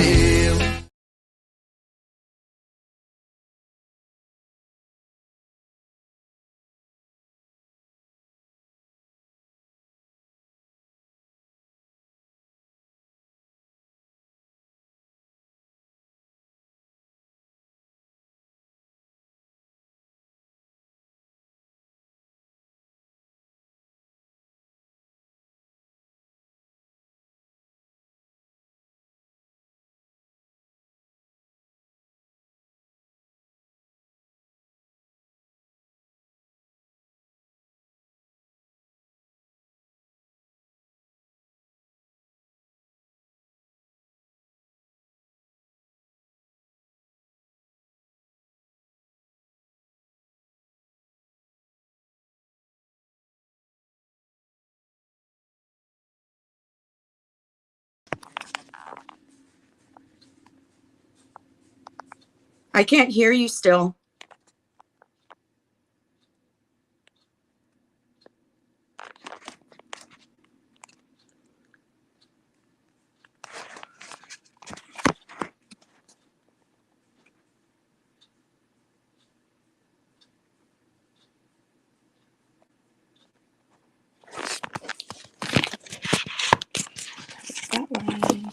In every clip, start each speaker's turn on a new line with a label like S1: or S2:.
S1: tale.
S2: I can't hear you still. That one.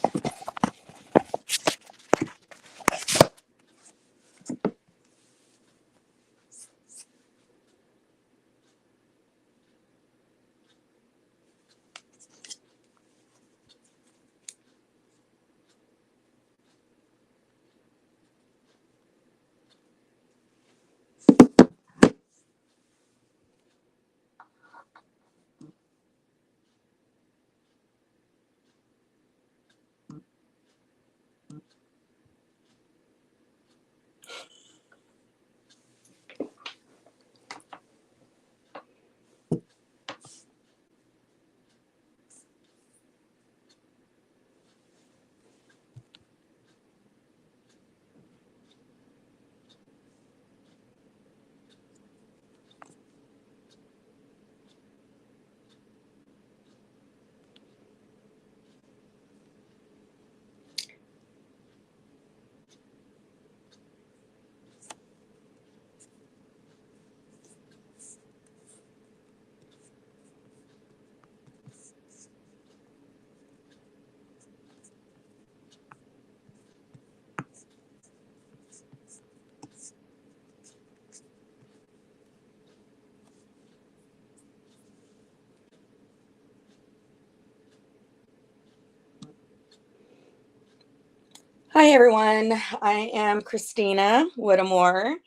S2: Hi, everyone. I am Christina Whittemore.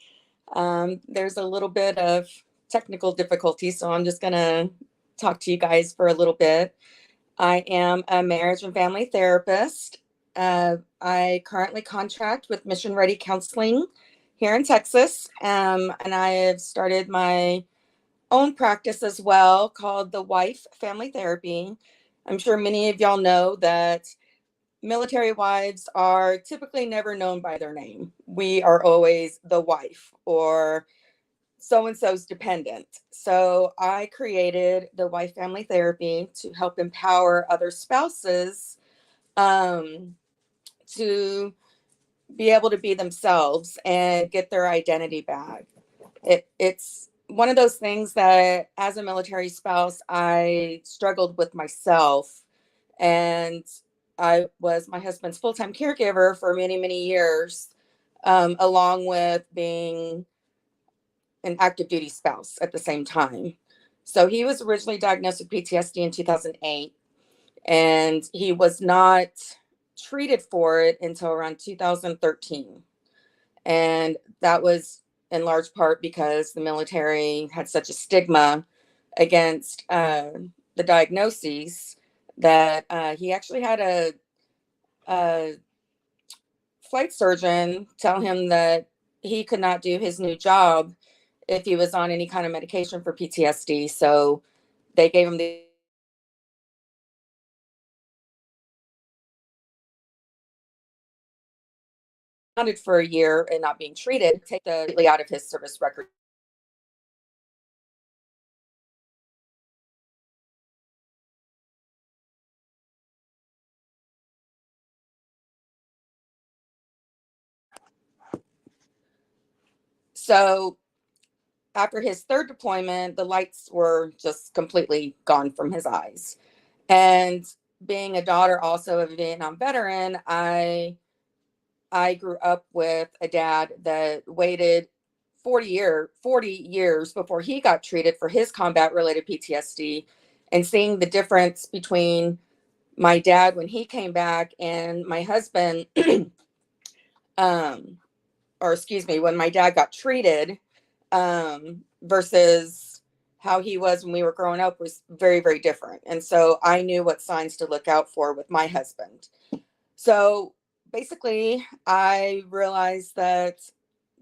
S2: There's a little bit of technical difficulty, so I'm just going to talk to you guys for a little bit. I am a marriage and family therapist. I currently contract with Mission Ready Counseling here in Texas, and I have started my own practice as well called the Wife Family Therapy. I'm sure many of y'all know that military wives are typically never known by their name. We are always the wife or so and so's dependent. So I created the Wife Family Therapy to help empower other spouses um, to be able to be themselves and get their identity back. It's one of those things that as a military spouse, I struggled with myself. And I was my husband's full-time caregiver for many, many years, along with being an active duty spouse at the same time. So he was originally diagnosed with PTSD in 2008, and he was not treated for it until around 2013. And that was in large part because the military had such a stigma against the diagnoses that he actually had a flight surgeon tell him that he could not do his new job if he was on any kind of medication for PTSD. So they gave him the for a year and not being treated, take the out of his service record. So after his third deployment, the lights were just completely gone from his eyes. And being a daughter also of a Vietnam veteran, I grew up with a dad that waited 40 years before he got treated for his combat related PTSD, and seeing the difference between my dad when he came back and my husband, um or excuse me, when my dad got treated, versus how he was when we were growing up, was very, very different. And so I knew what signs to look out for with my husband. So basically, I realized that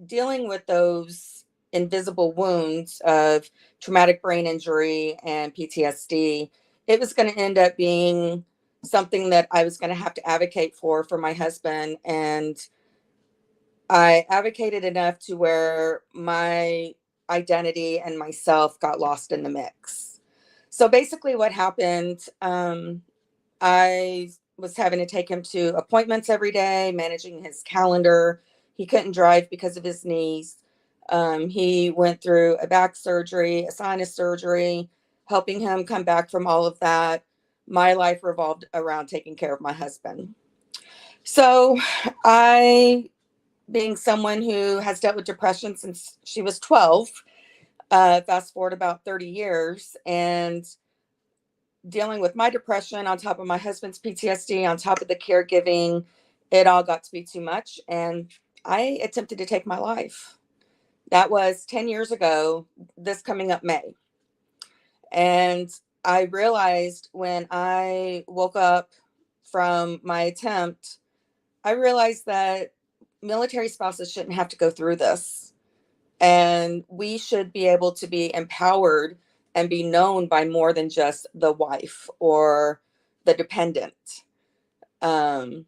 S2: dealing with those invisible wounds of traumatic brain injury and PTSD, it was going to end up being something that I was going to have to advocate for my husband. And I advocated enough to where my identity and myself got lost in the mix. So basically, what happened, I was having to take him to appointments every day, managing his calendar. He couldn't drive because of his knees. He went through a back surgery, a sinus surgery, helping him come back from all of that. My life revolved around taking care of my husband. So I, being someone who has dealt with depression since she was 12, fast forward about 30 years, and dealing with my depression on top of my husband's PTSD, on top of the caregiving, it all got to be too much. And I attempted to take my life. That was 10 years ago, this coming up May. And I realized when I woke up from my attempt, I realized that military spouses shouldn't have to go through this. And we should be able to be empowered and be known by more than just the wife or the dependent, um,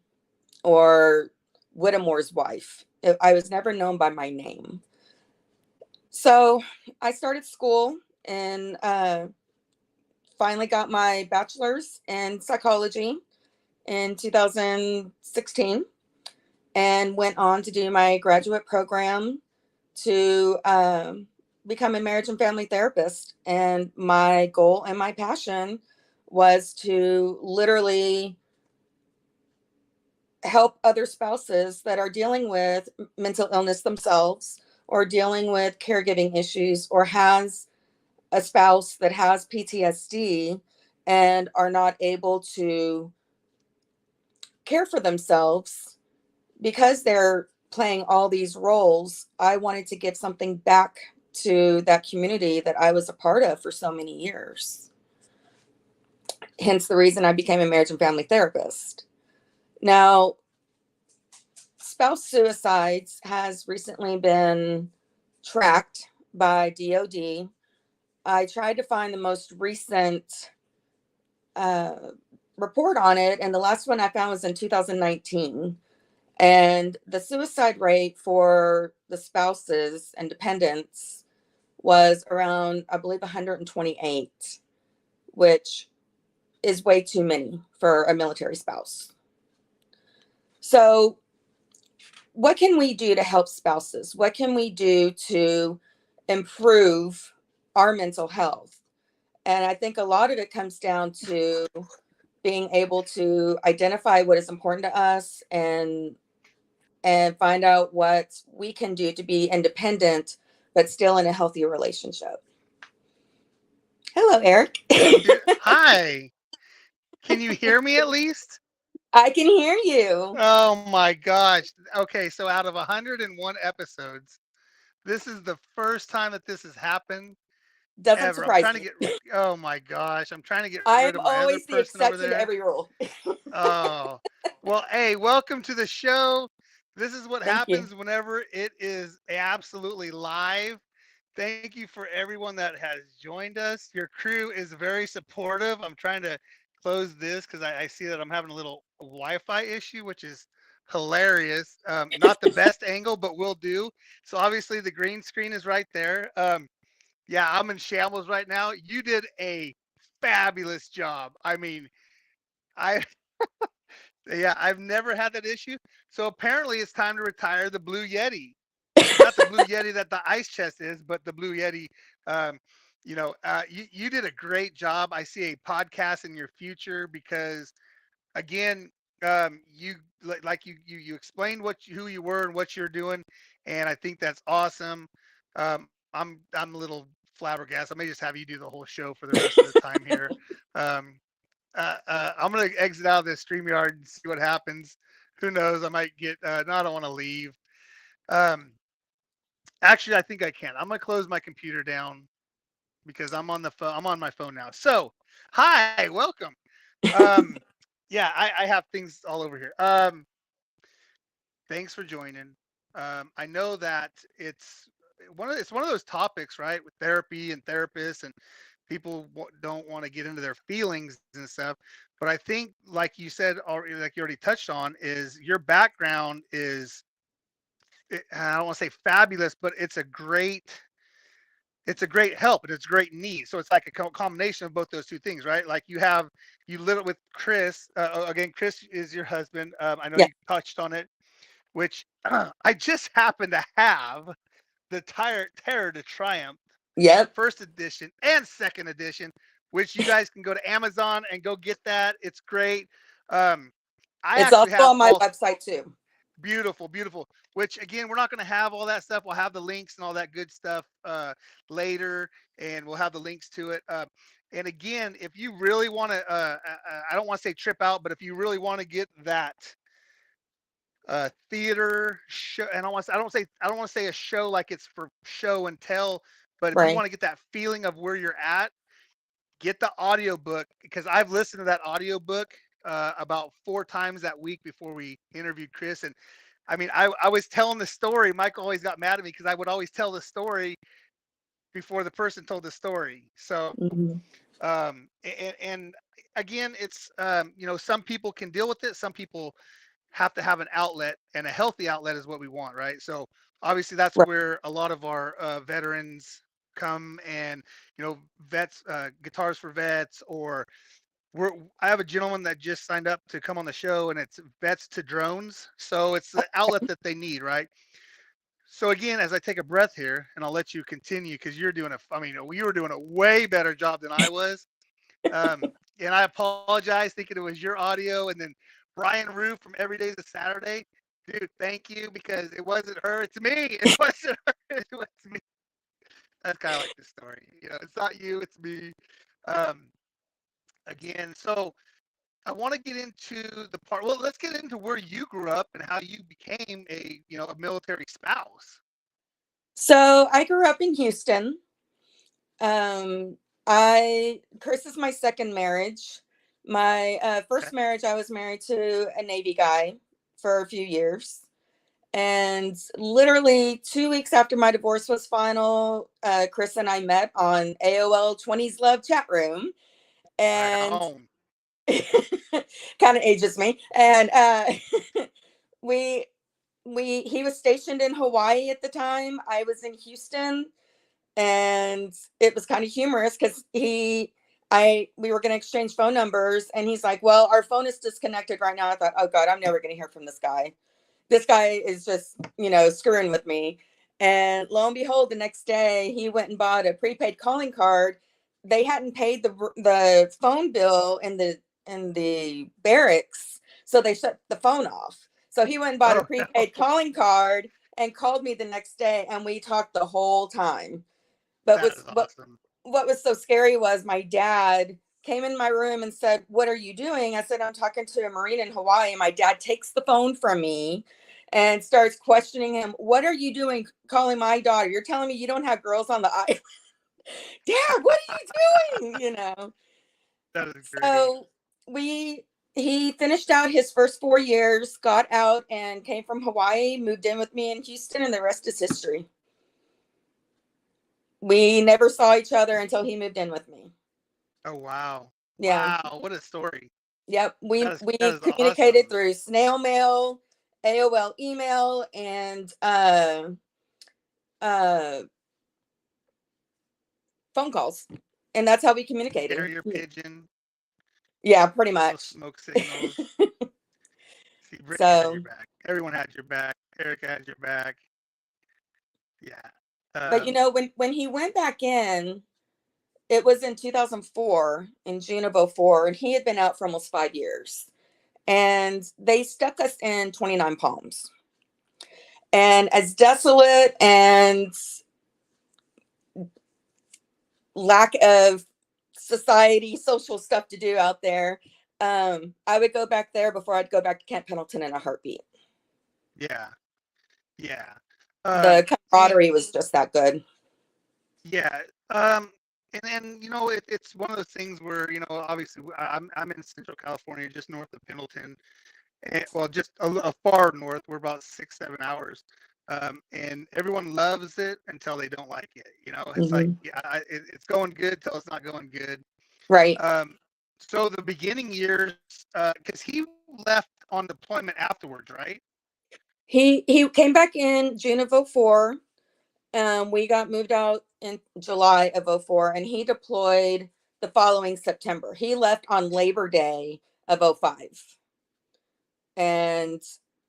S2: or Whittemore's wife. I was never known by my name. So I started school and finally got my bachelor's in psychology in 2016, and went on to do my graduate program to become a marriage and family therapist. And my goal and my passion was to literally help other spouses that are dealing with mental illness themselves, or dealing with caregiving issues, or has a spouse that has PTSD and are not able to care for themselves because they're playing all these roles. I wanted to give something back to that community that I was a part of for so many years. Hence the reason I became a marriage and family therapist. Now, spouse suicides has recently been tracked by DOD. I tried to find the most recent uh, report on it, and the last one I found was in 2019. And the suicide rate for the spouses and dependents was around, I believe, 128, which is way too many for a military spouse. So, what can we do to help spouses? What can we do to improve our mental health? And I think a lot of it comes down to being able to identify what is important to us, and find out what we can do to be independent but still in a healthy relationship. Hello, Eric.
S1: Hi. Can you hear me at least?
S2: I can hear you.
S1: Oh my gosh. Okay, so out of 101 episodes, this is the first time that this has happened
S2: Doesn't
S1: ever. I'm
S2: surprise
S1: trying to
S2: me.
S1: get Oh my gosh, I'm trying to get
S2: I
S1: rid
S2: am
S1: of my other
S2: always the
S1: person over
S2: exception to
S1: there.
S2: every rule.
S1: Oh. Well, hey, welcome to the show. This is what
S2: Thank you.
S1: happens whenever it is absolutely live. Thank you for everyone that has joined us. Your crew is very supportive. I'm trying to close this because I see that I'm having a little Wi-Fi issue, which is hilarious. Not the best angle, but will do. So obviously the green screen is right there. Yeah, I'm in shambles right now. You did a fabulous job. I mean, I yeah, I've never had that issue. So apparently it's time to retire the Blue Yeti. not the Blue Yeti that the ice chest is, but the Blue Yeti. Um, you did a great job. I see a podcast in your future because again, you like you explained who you were and what you're doing, and I think that's awesome. I'm a little flabbergasted. I may just have you do the whole show for the rest of the time here. Um, I'm gonna exit out of this StreamYard and see what happens. Who knows? I might get. No, I don't want to leave. Um, Actually, I think I can. I'm gonna close my computer down because I'm on the phone. I'm on my phone now. So, hi, welcome. Um, yeah, I have things all over here. Thanks for joining. I know that it's one of those topics, right, with therapy and therapists, and people don't want to get into their feelings and stuff. But I think, like you said, already, like you already touched on, is your background is I don't want to say fabulous, but it's a great help and it's a great need. So it's like a combination of both those two things, right? Like you live it with Chris. Again, Chris is your husband. I know
S2: Yeah.
S1: you touched on it, which I just happen to have the Terror to Triumph
S2: Yep.
S1: first edition and second edition, which you guys can go to Amazon and go get that. It's great. Um, I
S2: It's also
S1: actually have
S2: on my
S1: all
S2: website too.
S1: beautiful, beautiful. Which again, we're not going to have all that stuff. We'll have the links and all that good stuff later, and we'll have the links to it. And again, if you really want to, I don't want to say trip out, but if you really want to get that theater show, and I don't want to say a show like it's for show and tell, but if you
S2: Right.
S1: want to get that feeling of where you're at, get the audiobook because I've listened to that audiobook about 4 times that week before we interviewed Chris. And I mean, I was telling the story. Michael always got mad at me because I would always tell the story before the person told the story. So,
S2: Mhm.
S1: and again, it's, some people can deal with it. Some people have to have an outlet, and a healthy outlet is what we want, right? So obviously that's
S2: Right.
S1: where a lot of our veterans come, and vets, guitars for vets, or I have a gentleman that just signed up to come on the show, and it's vets to drones. So it's the outlet that they need, right? So again, as I take a breath here, and I'll let you continue because I mean, you were doing a way better job than I was. And I apologize thinking it was your audio. And then Brian Rue from Every Day's a Saturday. Dude, thank you because it wasn't her, it's me. It wasn't her, it was me. That's kind of like the story. It's not you, it's me. Um, Again, so I want to get into the part. Well, let's get into where you grew up and how you became a military spouse.
S2: So I grew up in Houston. I Chris is my second marriage. My
S1: Okay.
S2: first marriage, I was married to a Navy guy for a few years. And literally 2 weeks after my divorce was final, Chris and I met on AOL 20s Love chat room.
S1: Right
S2: And
S1: on.
S2: kind of ages me. And we he was stationed in Hawaii at the time. I was in Houston, and it was kind of humorous because we were going to exchange phone numbers, and he's like, well, our phone is disconnected right now. I thought, oh god, I'm never going to hear from this guy. This guy is just screwing with me. And lo and behold, the next day he went and bought a prepaid calling card. They hadn't paid the phone bill in the barracks, so they shut the phone off. So he went and bought a
S1: Oh no,
S2: prepaid calling card and called me the next day, and we talked the whole time. But
S1: that is awesome.
S2: what was so scary was my dad came in my room and said, what are you doing? I said, I'm talking to a Marine in Hawaii. My dad takes the phone from me and starts questioning him. What are you doing calling my daughter? You're telling me you don't have girls on the island? Dad, what are you doing?
S1: That is great.
S2: So we he finished out his first 4 years, got out and came from Hawaii, moved in with me in Houston, and the rest is history. We never saw each other until he moved in with me.
S1: Oh wow,
S2: Yeah.
S1: wow, what a story.
S2: Yep.
S1: That
S2: We
S1: is
S2: communicated
S1: awesome.
S2: through snail mail, AOL email, and uh phone calls. And that's how we communicated.
S1: Carrier pigeon,
S2: Yeah, pretty
S1: little
S2: much.
S1: smoke signals. See, Brittany had your
S2: So
S1: back. Everyone had your back. Erica had your back. Yeah.
S2: But you know, when he went back in, it was in 2004, in June of '04, and he had been out for almost 5 years. And they stuck us in 29 Palms. And as desolate and lack of society, social stuff to do out there, I would go back there before I'd go back to Camp Pendleton in a heartbeat.
S1: Yeah. Yeah.
S2: The
S1: And
S2: camaraderie was just that good.
S1: yeah. And then, it's one of those things where, obviously I'm in Central California, just north of Pendleton. Well, just a far north. We're about 6, 7 hours. And everyone loves it until they don't like it. It's like,
S2: Hmm.
S1: yeah, it's going good till it's not going good.
S2: Right.
S1: Um, so the beginning years, because he left on deployment afterwards, right?
S2: He came back in June of '04. We got moved out in July of '04, and he deployed the following September. He left on Labor Day of '05. And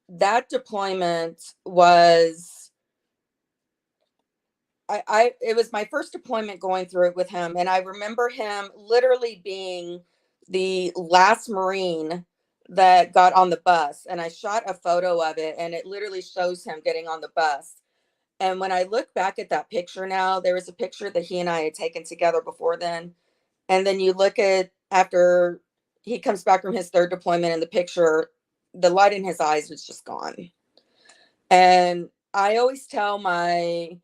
S2: that deployment was it was my first deployment going through it with him. And I remember him literally being the last Marine that got on the bus. And I shot a photo of it, and it literally shows him getting on the bus. And when I look back at that picture now, there was a picture that he and I had taken together before then. And then you look at after he comes back from his third deployment, in the picture, the light in his eyes was just gone. And I always tell my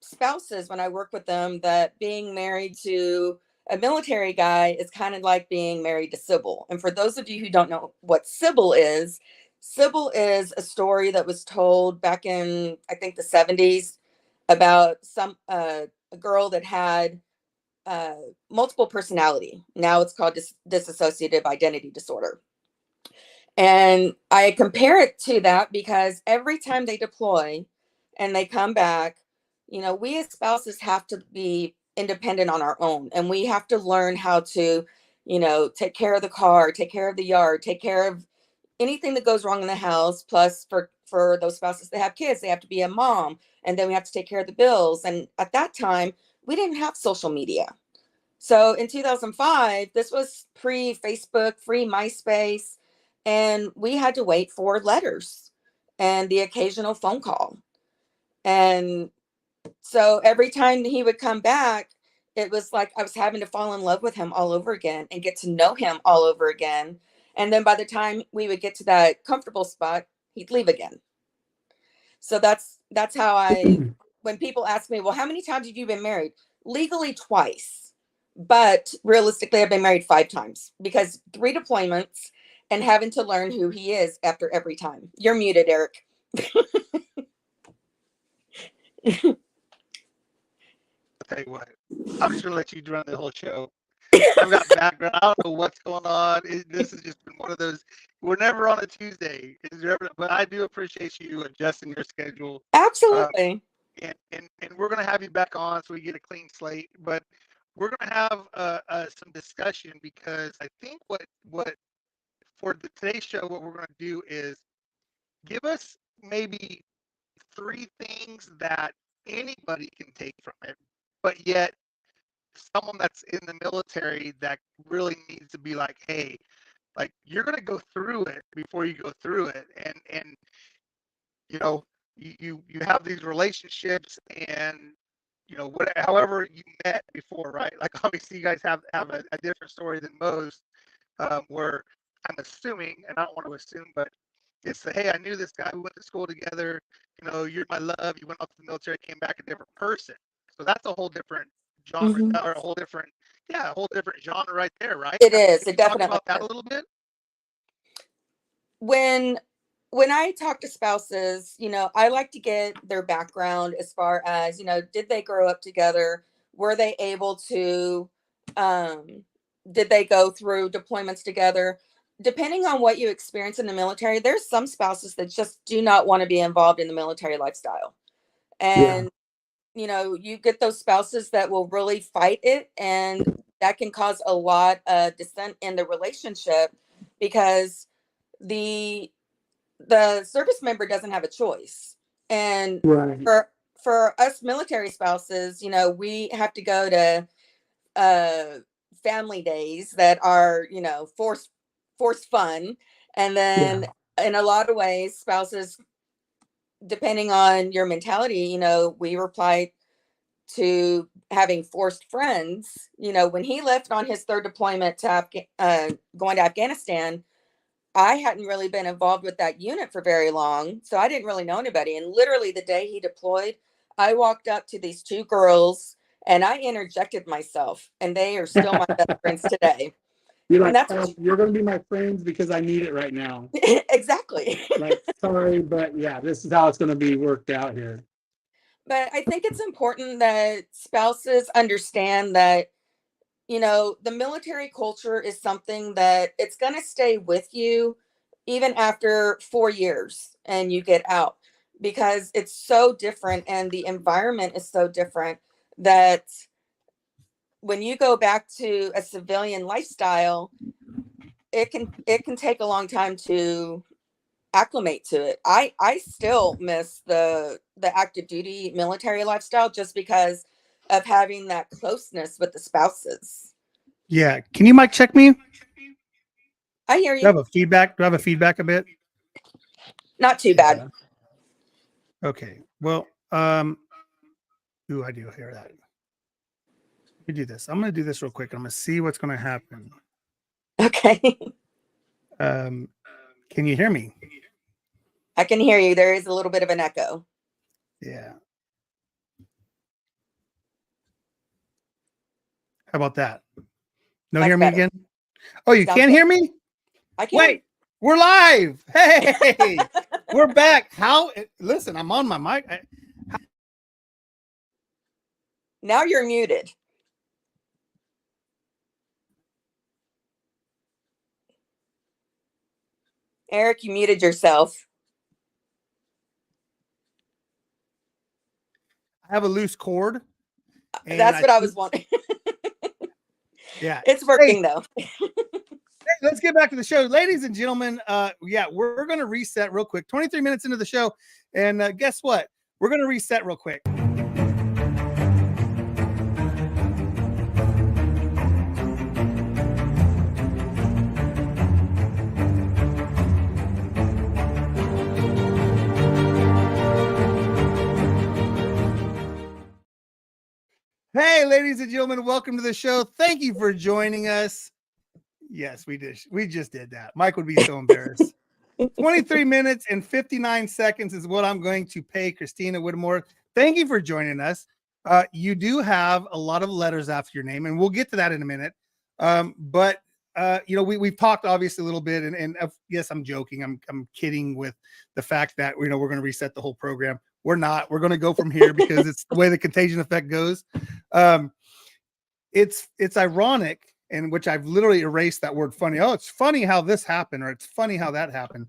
S2: spouses when I work with them that being married to a military guy is kind of like being married to Sybil. And for those of you who don't know what Sybil is a story that was told back in, I think, the '70s about a girl that had uh, multiple personality. Now it's called dissociative identity disorder. And I compare it to that because every time they deploy and they come back, we as spouses have to be independent on our own, and we have to learn how to, take care of the car, take care of the yard, take care of anything that goes wrong in the house. Plus, for those spouses that have kids, they have to be a mom, and then we have to take care of the bills. And at that time, we didn't have social media. So in 2005, this was pre Facebook, pre MySpace, and we had to wait for letters and the occasional phone call. And so every time he would come back, it was like I was having to fall in love with him all over again and get to know him all over again. And then by the time we would get to that comfortable spot, he'd leave again. So that's how when people ask me, well, how many times have you been married? Legally twice. But realistically, I've been married 5 times because 3 deployments and having to learn who he is after every time. You're muted, Eric.
S1: I'll tell you what, I'm just gonna let you run the whole show. I've got background. I don't know what's going on. This has just been one of those. We're never on a Tuesday, but I do appreciate you adjusting your schedule. Um,
S2: Absolutely.
S1: and we're gonna have you back on so we get a clean slate. But we're gonna have some discussion because I think what for today's show, what we're gonna do is give us maybe 3 things that anybody can take from it, but yet someone that's in the military that really needs to be like, hey, like you're gonna go through it before you go through it, and you know you have these relationships, and however you met before, right? Like obviously you guys have a different story than most, where I'm assuming, and I don't want to assume, but it's the, hey, I knew this guy. We went to school together. You're my love. You went off to the military, came back a different person. So that's a whole different genre,
S2: Hmm.
S1: or a whole different genre right there, right?
S2: It
S1: Can
S2: is.
S1: you
S2: It
S1: talk
S2: definitely
S1: about that a
S2: is.
S1: little bit?
S2: when when I talk to spouses, I like to get their background as far as, did they grow up together? Were they able to, um, did they go through deployments together? Depending on what you experience in the military, there's some spouses that just do not want to be involved in the military lifestyle.
S3: Yeah,
S2: And, you get those spouses that will really fight it. And that can cause a lot of dissent in the relationship because the the service member doesn't have a choice. And
S3: right.
S2: for for us military spouses, you know, we have to go to family days that are, you know, forced fun. And
S3: Yeah.
S2: then in a lot of ways, spouses, depending on your mentality, you know, we reply to having forced friends. You know, when he left on his third deployment to going to Afghanistan, I hadn't really been involved with that unit for very long, so I didn't really know anybody. And literally the day he deployed, I walked up to these two girls and I interjected myself, and they are still my best friends today.
S3: You're
S2: And
S3: like,
S2: that's what
S3: you're going to be my friends because I need it right now.
S2: exactly.
S3: Like, sorry, but yeah, this is how it's going to be worked out here.
S2: But I think it's important that spouses understand that, you know, the military culture is something that it's going to stay with you even after 4 years and you get out, because it's so different and the environment is so different that when you go back to a civilian lifestyle, it can take a long time to acclimate to it. I still miss the active duty military lifestyle just because of having that closeness with the spouses.
S1: Yeah. Can you mic check me? Do
S2: I hear
S1: I have
S2: you.
S1: a feedback? Do I have a feedback a bit?
S2: Not too bad.
S3: Yeah.
S1: Okay. Well, ooh, I do hear that. Let me do this. I'm going to do this real quick. I'm going to see what's going to happen.
S2: Okay.
S1: Can you hear me?
S2: I can hear you. There is a little bit of an echo.
S1: Yeah. How about that? No,
S2: Much
S1: hear me
S2: better.
S1: again? Oh, you
S2: Sounds
S1: can't
S2: good.
S1: hear me?
S2: I can.
S1: Wait, we're live. Hey, we're back. How? Listen, I'm on my mic.
S2: Now you're muted. Eric, you muted yourself.
S1: I have a loose cord. And
S2: That's what I was wanting.
S1: Yeah.
S2: It's
S1: Hey,
S2: working though.
S1: let's get back to the show. Ladies and gentlemen, yeah, we're going to reset real quick. 23 minutes into the show. And guess what? We're going to reset real quick. Hey, ladies and gentlemen, welcome to the show. Thank you for joining us. Yes, we did. We just did that. Mike would be so embarrassed. 23 minutes and 59 seconds is what I'm going to pay Christina Whittemore. Thank you for joining us. You do have a lot of letters after your name, and we'll get to that in a minute. But you know, we've talked obviously a little bit, and yes, I'm joking. I'm kidding with the fact that, you know, we're going to reset the whole program. We're not. We're going to go from here because it's the way the contagion effect goes. It's ironic, and which I've literally erased that word funny. Oh, it's funny how this happened, or it's funny how that happened.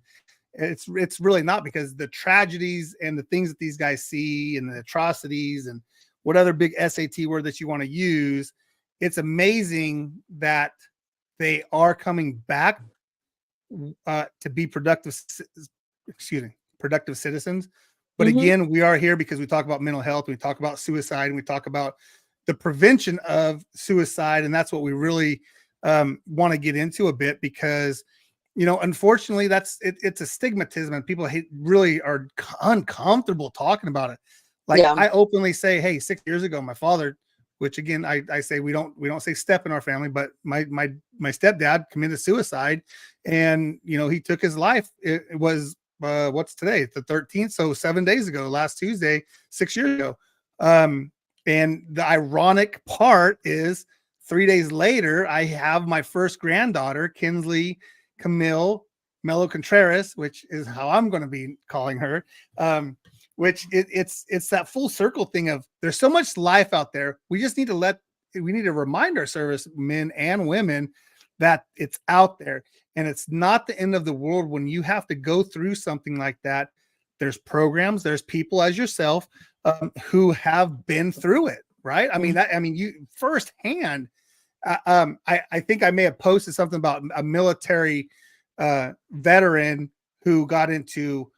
S1: It's really not, because the tragedies and the things that these guys see and the atrocities and what other big SAT word that you want to use, it's amazing that they are coming back to be productive citizens. But again, we are here because we talk about mental health, we talk about suicide, and we talk about the prevention of suicide. And that's what we really want to get into a bit, because, you know, unfortunately, it's a stigmatism, and people really are uncomfortable talking about it. Like,
S2: Yeah.
S1: I openly say, hey, 6 years ago, my father, which again, I say we don't say step in our family, but my stepdad committed suicide, and, you know, he took his life. It was what's today? It's the 13th. So 7 days ago, last Tuesday, 6 years ago. And the ironic part is 3 days later, I have my first granddaughter, Kinsley Camille Mello Contreras, which is how I'm going to be calling her. Which it's that full circle thing of, there's so much life out there. We just need to remind our service men and women that it's out there, and it's not the end of the world when you have to go through something like that. There's programs, there's people as yourself who have been through it, right? I mean, you firsthand. I think I may have posted something about a military veteran who got into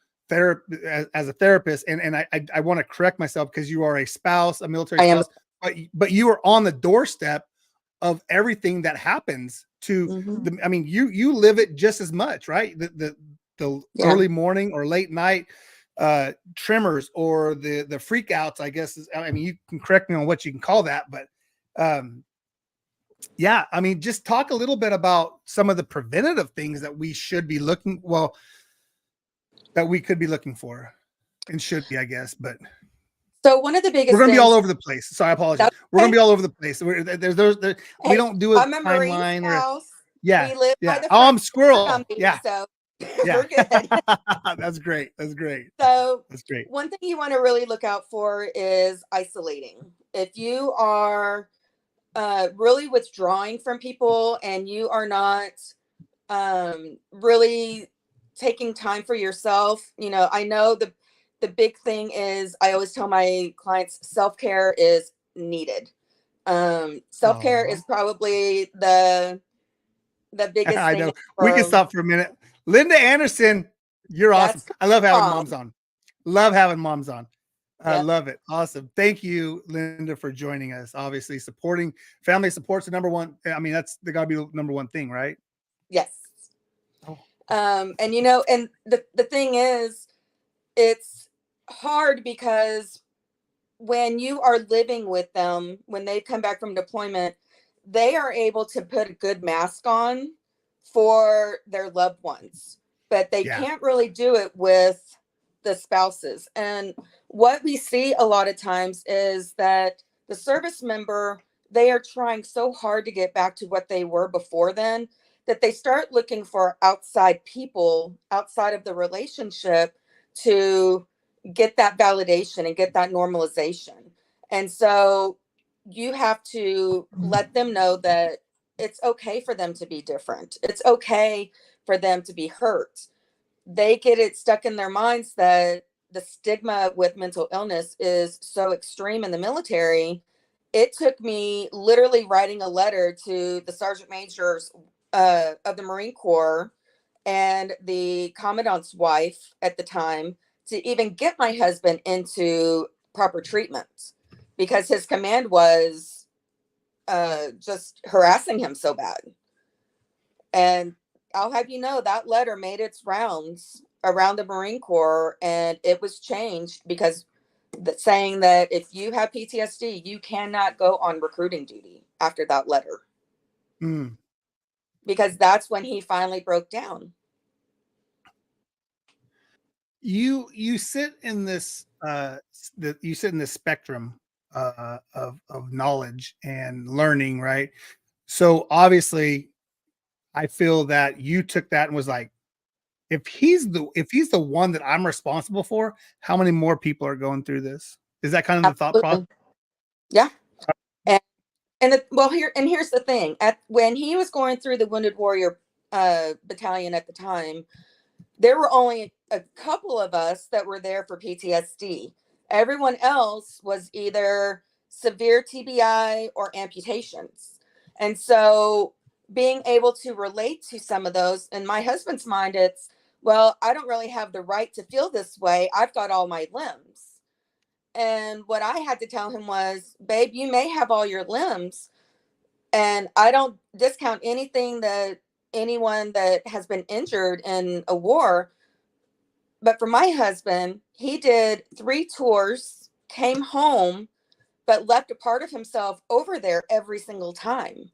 S1: as a therapist, and I want to correct myself because you are a spouse, a military
S2: I am.
S1: spouse, but you are on the doorstep of everything that happens to
S2: Mhm.
S1: the, I mean, you live it just as much, right? The
S2: Yeah.
S1: early morning or late night tremors or the freak outs, I guess is, I mean, you can correct me on what you can call that, but yeah, I mean, just talk a little bit about some of the preventative things that we should be looking, well, that we could be looking for and should be, I guess, but
S2: So one of the
S1: we're
S2: biggest
S1: going to be all
S2: things
S1: over the place. Sorry, I apologize.
S2: that's
S1: We're going
S2: okay.
S1: to be all over the place. We
S2: Hey,
S1: don't do a
S2: I'm a Marine
S1: timeline or
S2: spouse.
S1: yeah,
S2: We live by
S1: yeah.
S2: the
S1: Oh,
S2: French
S1: I'm squirrel.
S2: Gumby,
S1: Yeah,
S2: so
S1: yeah.
S2: we're good.
S1: That's great. That's great.
S2: So
S1: That's great.
S2: one thing you want to really look out for is isolating. If you are really withdrawing from people and you are not really taking time for yourself, I know the big thing is I always tell my clients self-care is needed. Self-care
S1: Oh,
S2: is probably the biggest
S1: I
S2: thing
S1: know. We can
S2: for
S1: stop for a minute. Linda Anderson, you're awesome.
S2: that's
S1: I love having
S2: mom.
S1: moms on. Love having moms on. I
S2: Yep.
S1: love it. Awesome. Thank you, Linda, for joining us. Obviously, supporting family support's the number one. I mean, that's the gotta be the number one thing, right?
S2: Yes.
S1: Oh,
S2: And and the thing is, it's hard because when you are living with them, when they come back from deployment, they are able to put a good mask on for their loved ones, but they
S1: yeah.
S2: can't really do it with the spouses. And what we see a lot of times is that the service member, they are trying so hard to get back to what they were before then that they start looking for outside people outside of the relationship to get that validation and get that normalization. And so you have to let them know that it's okay for them to be different. It's okay for them to be hurt. They get it stuck in their minds that the stigma with mental illness is so extreme in the military. It took me literally writing a letter to the sergeant majors of the Marine Corps and the commandant's wife at the time to even get my husband into proper treatment because his command was just harassing him so bad. And I'll have you know that letter made its rounds around the Marine Corps and it was changed because saying that if you have PTSD, you cannot go on recruiting duty after that letter.
S1: Mm.
S2: Because that's when he finally broke down.
S1: You sit in this you sit in this spectrum of knowledge and learning, right? So obviously, I feel that you took that and was like, if he's the one that I'm responsible for, how many more people are going through this? Is that kind of the thought process?
S2: Absolutely. Yeah. And here's the thing. When he was going through the Wounded Warrior battalion at the time, there were only a couple of us that were there for PTSD. Everyone else was either severe TBI or amputations. And so being able to relate to some of those, in my husband's mind, it's, well, I don't really have the right to feel this way. I've got all my limbs. And what I had to tell him was, babe, you may have all your limbs, and I don't discount anything that anyone that has been injured in a war. But for my husband, he did 3 tours, came home, but left a part of himself over there every single time.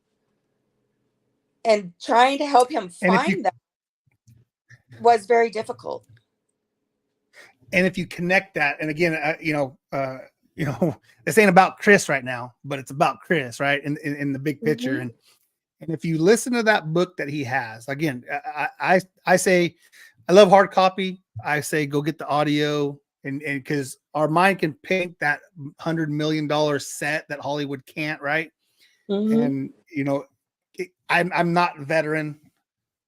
S2: And trying to help him
S1: And if you
S2: find that was very difficult.
S1: and if you connect that, and again, this ain't about Chris right now, but it's about Chris, right? In the big picture.
S2: Mm-hmm.
S1: And if you listen to that book that he has, again, I say I love hard copy. I say go get the audio, and because our mind can paint that $100 million set that Hollywood can't, right?
S2: Mm-hmm.
S1: And I'm not veteran.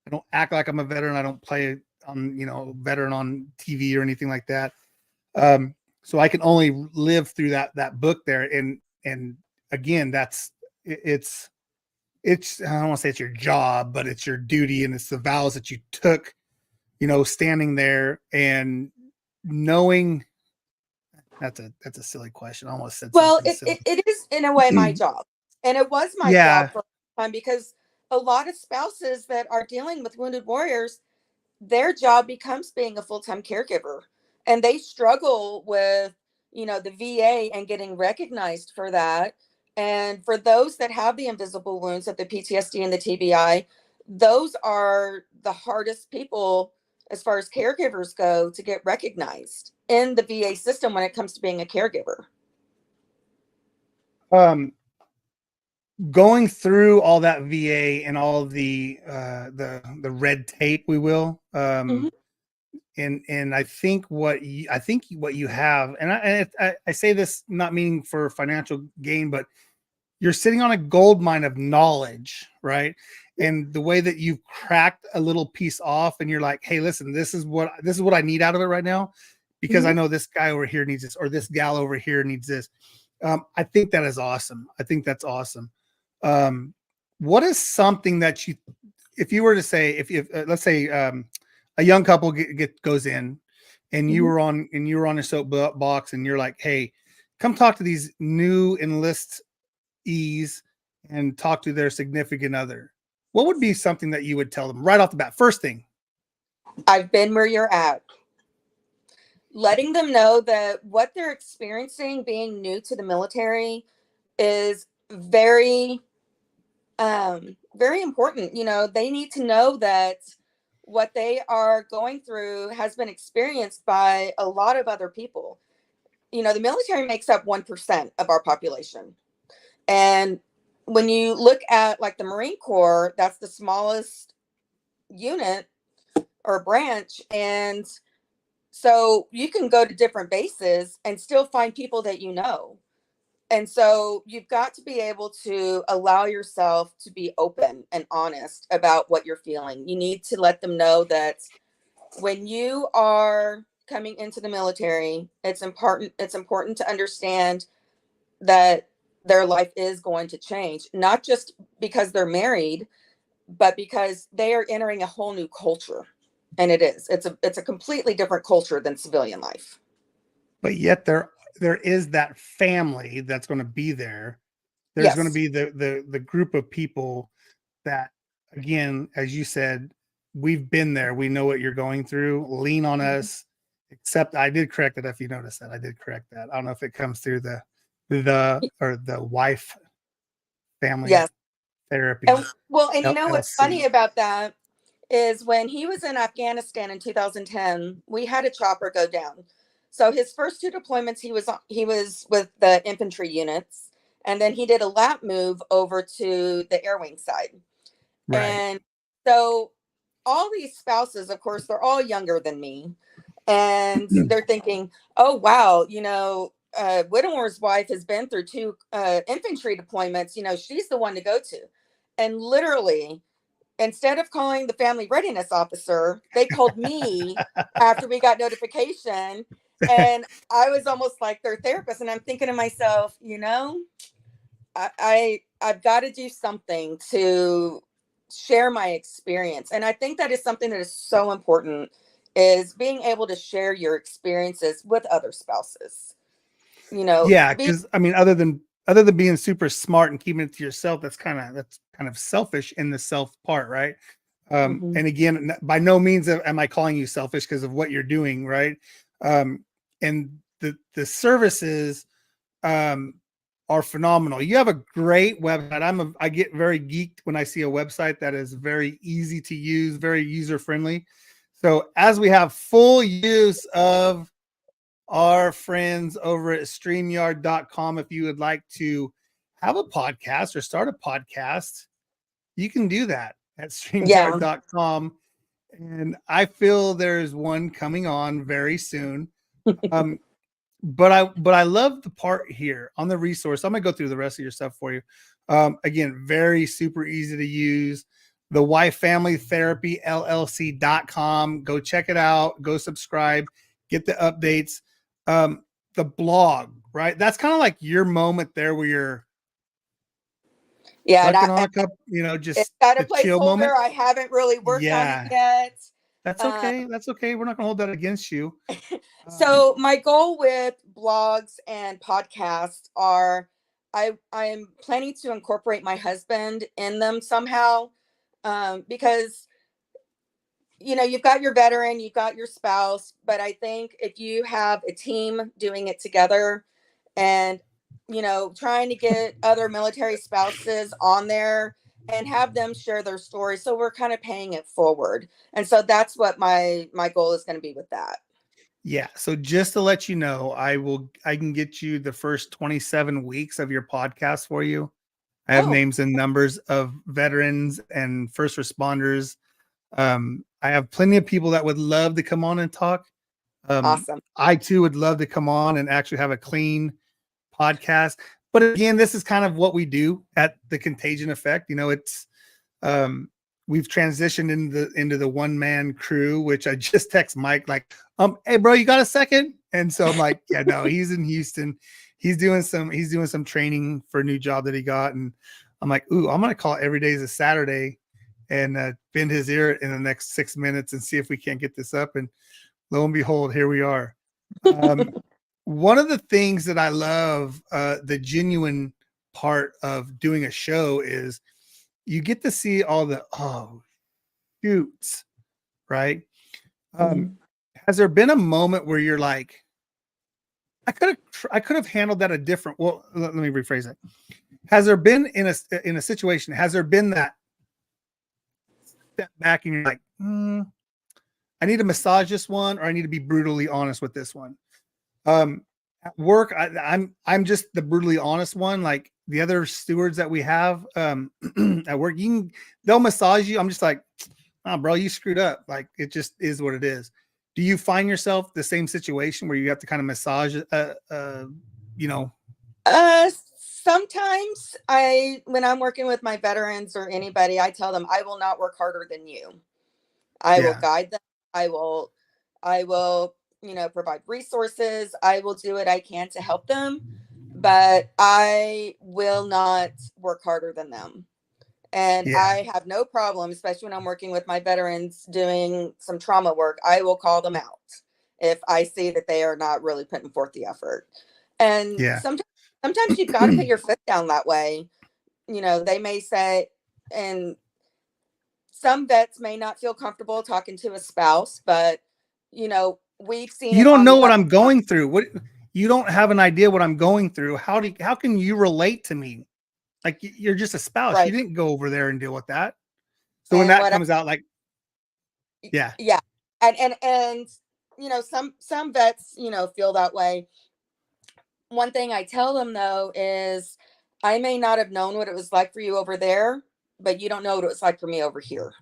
S1: I don't act like I'm a veteran. I don't play on veteran on TV or anything like that. So I can only live through that book there. And again, it's I don't want to say it's your job, but it's your duty and it's the vows that you took, standing there and knowing that's a silly question. I almost said
S2: Well,
S1: something silly.
S2: it is in a way my job. And it was my
S1: Yeah.
S2: job for a time, because a lot of spouses that are dealing with wounded warriors, their job becomes being a full-time caregiver, and they struggle with, the VA and getting recognized for that. And for those that have the invisible wounds of the PTSD and the TBI, those are the hardest people as far as caregivers go to get recognized in the VA system when it comes to being a caregiver.
S1: Going through all that VA and all the red tape, we will.
S2: Mhm.
S1: And I think what you have, and I say this not meaning for financial gain, but you're sitting on a gold mine of knowledge, right? And the way that you've cracked a little piece off, and you're like, hey, listen, this is what I need out of it right now, because I
S2: Mhm.
S1: know this guy over here needs this, or this gal over here needs this. I think that is awesome. I think that's awesome. What is something that you, if you were to say, if let's say a young couple goes in, and you
S2: Mhm.
S1: were on a soapbox, and you're like, hey, come talk to these new enlistees and talk to their significant other. What would be something that you would tell them right off the bat? First thing.
S2: I've been where you're at. Letting them know that what they're experiencing being new to the military is very important. They need to know that what they are going through has been experienced by a lot of other people. The military makes up 1% of our population. And when you look at like the Marine Corps, that's the smallest unit or branch. And so you can go to different bases and still find people that you know. And so you've got to be able to allow yourself to be open and honest about what you're feeling. You need to let them know that when you are coming into the military, it's important to understand that their life is going to change, not just because they're married, but because they are entering a whole new culture. And it's a completely different culture than civilian life.
S1: But yet there is that family that's going to be there. There's going to
S2: Yes.
S1: be the group of people that, again, as you said, we've been there. We know what you're going through. Lean on
S2: Mhm.
S1: us. Except I did correct it. If you noticed that, I did correct that. I don't know if it comes through the wife family
S2: Yes. And
S1: therapy
S2: well, and what's funny
S1: LLC.
S2: about that is when he was in Afghanistan in 2010, we had a chopper go down. So his first two deployments, he was with the infantry units, and then he did a lap move over to the air wing side.
S1: Right.
S2: And so all these spouses, of course, they're all younger than me, and they're thinking, "Oh wow, Whittemore's wife has been through two infantry deployments. She's the one to go to." And literally, instead of calling the family readiness officer, they called me after we got notification. And I was almost like their therapist. And I'm thinking to myself, I've got to do something to share my experience. And I think that is something that is so important, is being able to share your experiences with other spouses.
S1: Yeah,
S2: Be
S1: because I mean, other than being super smart and keeping it to yourself, that's kind of selfish in the self part, right?
S2: Mhm.
S1: And again, by no means am I calling you selfish because of what you're doing, right? And the services um, are phenomenal. You have a great website. I get very geeked when I see a website that is very easy to use, very user friendly. So as we have full use of our friends over at StreamYard.com, if you would like to have a podcast or start a podcast, you can do that at
S2: Yeah.
S1: StreamYard.com. And I feel there's one coming on very soon. Um, but I love the part here on the resource. I'm gonna go through the rest of your stuff for you. Again, very super easy to use. The Wife Family Therapy LLC.com. Go check it out. Go subscribe. Get the updates. The blog, right? That's kind of like your moment there where you're
S2: Yeah.
S1: sucking on
S2: And
S1: a cup,
S2: it's
S1: just
S2: got a
S1: the chill
S2: placeholder.
S1: moment.
S2: I haven't really worked on it
S1: Yeah.
S2: yet.
S1: That's
S2: Uh,
S1: okay. That's okay. We're not gonna hold that against you. Um,
S2: so my goal with blogs and podcasts are I'm planning to incorporate my husband in them somehow, because you've got your veteran, you've got your spouse, but I think if you have a team doing it together and trying to get other military spouses on there and have them share their story, so we're kind of paying it forward. And so that's what my goal is going to be with that.
S1: yeah. So just to let you know, I can get you the first 27 weeks of your podcast for you. I have
S2: Oh,
S1: names and numbers of veterans and first responders. I have plenty of people that would love to come on and talk.
S2: awesome.
S1: I too would love to come on and actually have a clean podcast. But again, this is kind of what we do at the Contagion Effect. It's um, we've transitioned into the one man crew, which I just text Mike like, hey bro, you got a second? And so I'm like, yeah, no, he's in Houston. He's doing some training for a new job that he got, and I'm like, ooh, I'm gonna call every day is a Saturday and bend his ear in the next 6 minutes and see if we can't get this up. And lo and behold, here we are. Um, one of the things that I love, the genuine part of doing a show is you get to see all the shoots, right? Um, has there been a moment where you're like, I could have handled that a different? Well, let me rephrase it. Has there been in a situation? Has there been that step back and you're like, I need to massage this one, or I need to be brutally honest with this one? At work, I'm just the brutally honest one. Like the other stewards that we have at work, they'll massage you. I'm just like, oh, bro, you screwed up. Like it just is what it is. Do you find yourself the same situation where you have to kind of massage, you know?
S2: Sometimes when I'm working with my veterans or anybody, I tell them I will not work harder than you. I will
S1: Yeah,
S2: guide them. I will provide resources. I will do what I can to help them, but I will not work harder than them. And
S1: yeah,
S2: I have no problem, especially when I'm working with my veterans doing some trauma work. I will call them out if I see that they are not really putting forth the effort. And
S1: yeah.
S2: sometimes you've got to put your foot down that way. They may say, and some vets may not feel comfortable talking to a spouse, but we've seen
S1: You
S2: it
S1: don't
S2: on
S1: know
S2: the
S1: what
S2: other
S1: I'm
S2: side.
S1: going through. What You don't have an idea what I'm going through. How can you relate to me? Like you're just a spouse. You
S2: Right.
S1: didn't go over there and deal with that. So when
S2: And
S1: that
S2: what
S1: comes out, like, yeah,
S2: yeah. And some vets, feel that way. One thing I tell them though is I may not have known what it was like for you over there, but you don't know what it was like for me over here.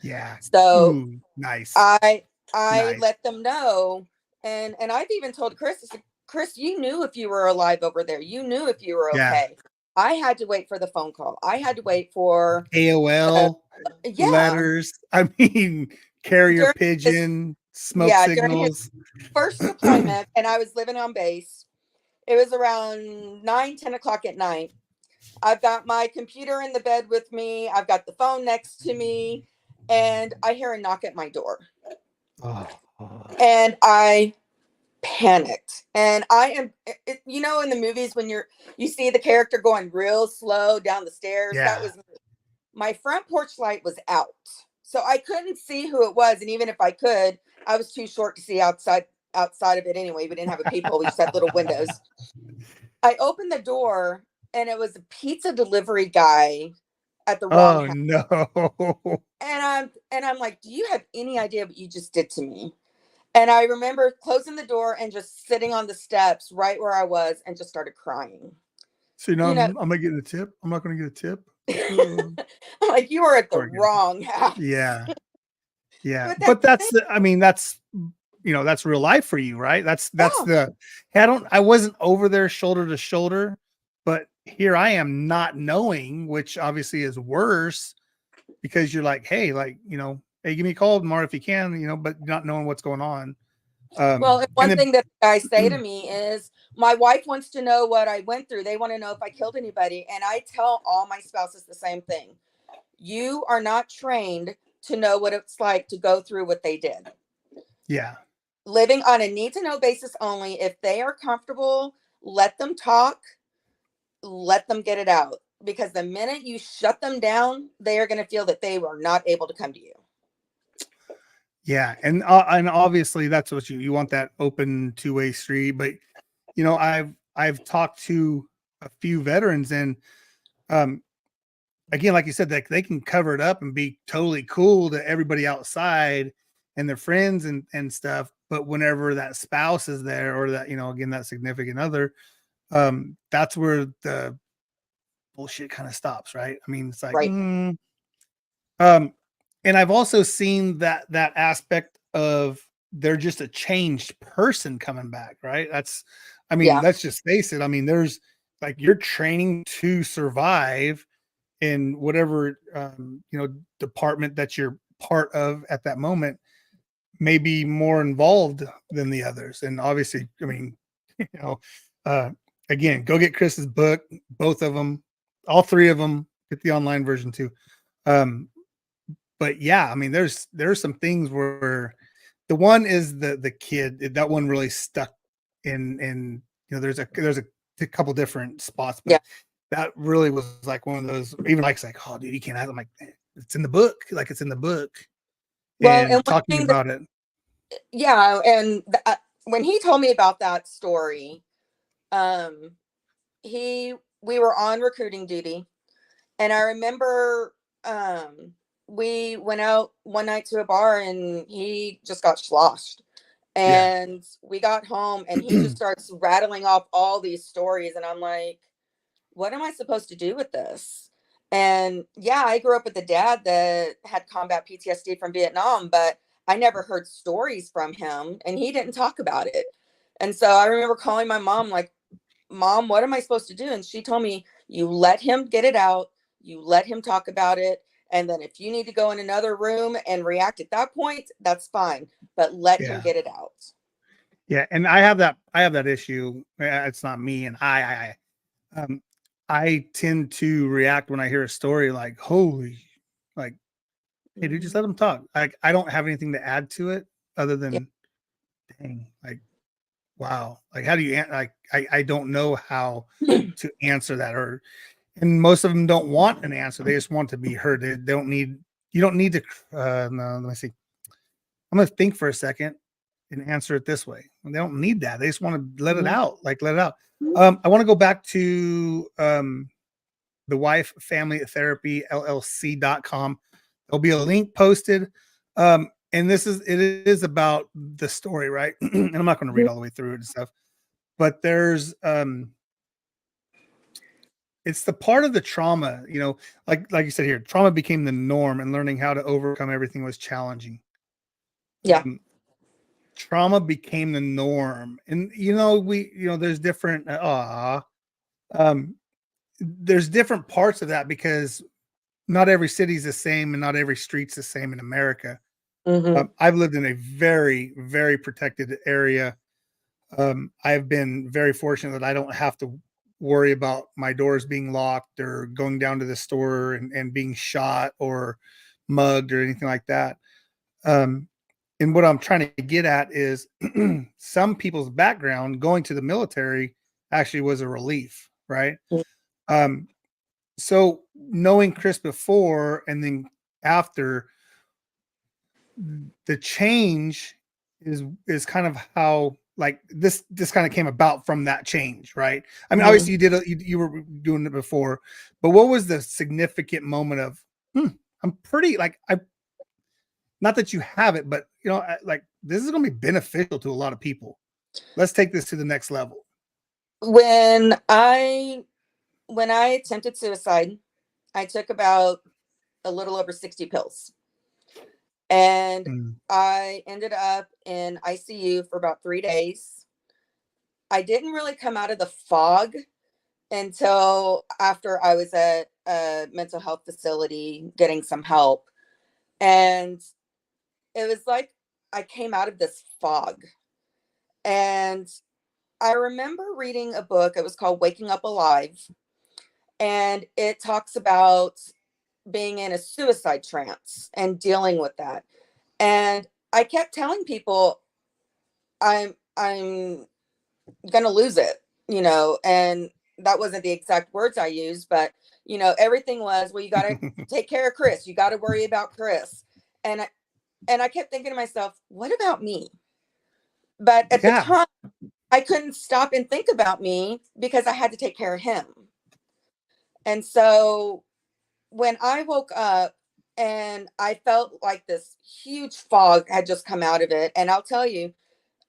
S1: yeah.
S2: So
S1: Ooh, nice,
S2: I
S1: nice.
S2: let them know, and I've even told Chris, I said, Chris, you knew if you were alive over there. You knew if you were
S1: Yeah.
S2: okay. I had to wait for the phone call. I had to wait for the
S1: AOL,
S2: yeah.
S1: letters. I mean, carrier
S2: During his
S1: pigeon, smoke
S2: during his
S1: signals.
S2: first deployment, and I was living on base. It was around 9, 10 o'clock at night. I've got my computer in the bed with me. I've got the phone next to me, and I hear a knock at my door.
S1: Oh,
S2: And I panicked. And I am, in the movies when you see the character going real slow down the stairs, that
S1: yeah.
S2: was me. My front porch light was out. So I couldn't see who it was. And even if I could, I was too short to see outside of it anyway. We didn't have a peephole. We just had little windows. I opened the door and it was a pizza delivery guy at the wrong
S1: Oh
S2: house.
S1: no.
S2: And I'm like, do you have any idea what you just did to me? And I remember closing the door and just sitting on the steps right where I was and just started crying.
S1: So
S2: You know,
S1: I'm gonna get a tip. I'm not gonna get a tip.
S2: I'm like, you are at the
S1: Poor guy.
S2: wrong house.
S1: Yeah. Yeah.
S2: But that's
S1: But
S2: the thing.
S1: that's that's real life for you, right? That's
S2: Yeah.
S1: the I wasn't over there shoulder to shoulder, but here I am not knowing, which obviously is worse because you're like, hey, like, hey, give me a call tomorrow if you can, but not knowing what's going on.
S2: Well, and
S1: And
S2: one thing that guys say to me is, my wife wants to know what I went through. They want to know if I killed anybody. And I tell all my spouses the same thing. You are not trained to know what it's like to go through what they did.
S1: Yeah.
S2: Living on a need to know basis only. If they are comfortable, let them talk, let them get it out. Because the minute you shut them down, they are going to feel that they were not able to come to you.
S1: Yeah. And obviously that's what you want, that open two-way street. But, you know, I've talked to a few veterans, and, again, like you said, like they can cover it up and be totally cool to everybody outside and their friends and stuff. But whenever that spouse is there, or that, you know, again, that significant other, that's where the bullshit kind of stops, right? I mean, it's like,
S2: Right.
S1: um, and I've also seen that aspect of they're just a changed person coming back, right? I mean,
S2: Yeah.
S1: let's just face it. I mean, there's like, you're training to survive in whatever, you know, department that you're part of at that moment, may be more involved than the others. And obviously, I mean, you know, uh, again, go get Chris's book, both of them, all three of them. Get the online version too. Um, but yeah, I mean, there's some things where the one is the kid, that one really stuck in, you know, there's a couple different spots,
S2: Yeah.
S1: but that really was like one of those, even like, it's like, oh dude, you can't have, I'm like, it's in the book, like it's in the book,
S2: Well, and
S1: and
S2: one
S1: talking
S2: thing that,
S1: about it.
S2: yeah, and when he told me about that story, um, we were on recruiting duty, and I remember we went out one night to a bar, and he just got sloshed.
S1: Yeah.
S2: And we got home, and he just starts rattling off all these stories, and I'm like, what am I supposed to do with this? And yeah, I grew up with a dad that had combat PTSD from Vietnam, but I never heard stories from him, and he didn't talk about it. And so I remember calling my mom, like, Mom, what am I supposed to do? And she told me, you let him get it out, you let him talk about it. And then if you need to go in another room and react at that point, that's fine. But let him
S1: Yeah.
S2: get it out.
S1: Yeah. And I have that issue. It's not me. And um, I tend to react when I hear a story like, holy, like, hey, dude, just
S2: Mhm.
S1: let them talk. Like, I don't have anything to add to it other
S2: Yeah.
S1: than, dang, like, wow. Like, how do you, like, I don't know how to answer that, and most of them don't want an answer. They just want to be heard. They don't need, you don't need to, no, let me see. I'm going to think for a second and answer it this way. They don't need that. They just want to let it
S2: Mhm.
S1: out, like, let it out. I want to go back to, the wife family therapy llc.com. There'll be a link posted. And it is about the story, right? And I'm not going to read all the way through it and stuff, but there's, it's the part of the trauma, you know, like you said here, trauma became the norm, and learning how to overcome everything was challenging.
S2: Yeah.
S1: Um, Trauma became the norm. And, you know, there's different, um, there's different parts of that, because not every city's the same and not every street's the same in America.
S2: Hmm.
S1: I've lived in a very, very protected area. I've been very fortunate that I don't have to worry about my doors being locked or going down to the store and being shot or mugged or anything like that. Um, and what I'm trying to get at is some people's background going to the military actually was a relief, right? Um, so knowing Chris before and then after, the change is kind of how, like, this kind of came about from that change, right? I mean,
S2: Hmm.
S1: obviously you were doing it before, but what was the significant moment of, I'm pretty, like, I, not that you have it, but, you know, like, this is going to be beneficial to a lot of people. Let's take this to the next level.
S2: When I attempted suicide, I took about a little over 60 pills. And
S1: Mm,
S2: I ended up in ICU for about 3 days. I didn't really come out of the fog until after I was at a mental health facility getting some help. And it was like I came out of this fog. And I remember reading a book. It was called Waking Up Alive. And it talks about being in a suicide trance and dealing with that. And I kept telling people I'm gonna lose it, and that wasn't the exact words I used, but everything was, well, you gotta take care of Chris, you gotta worry about Chris. And I kept thinking to myself, what about me? But at the
S1: Yeah.
S2: time, I couldn't stop and think about me because I had to take care of him. And so when I woke up and I felt like this huge fog had just come out of it, and I'll tell you,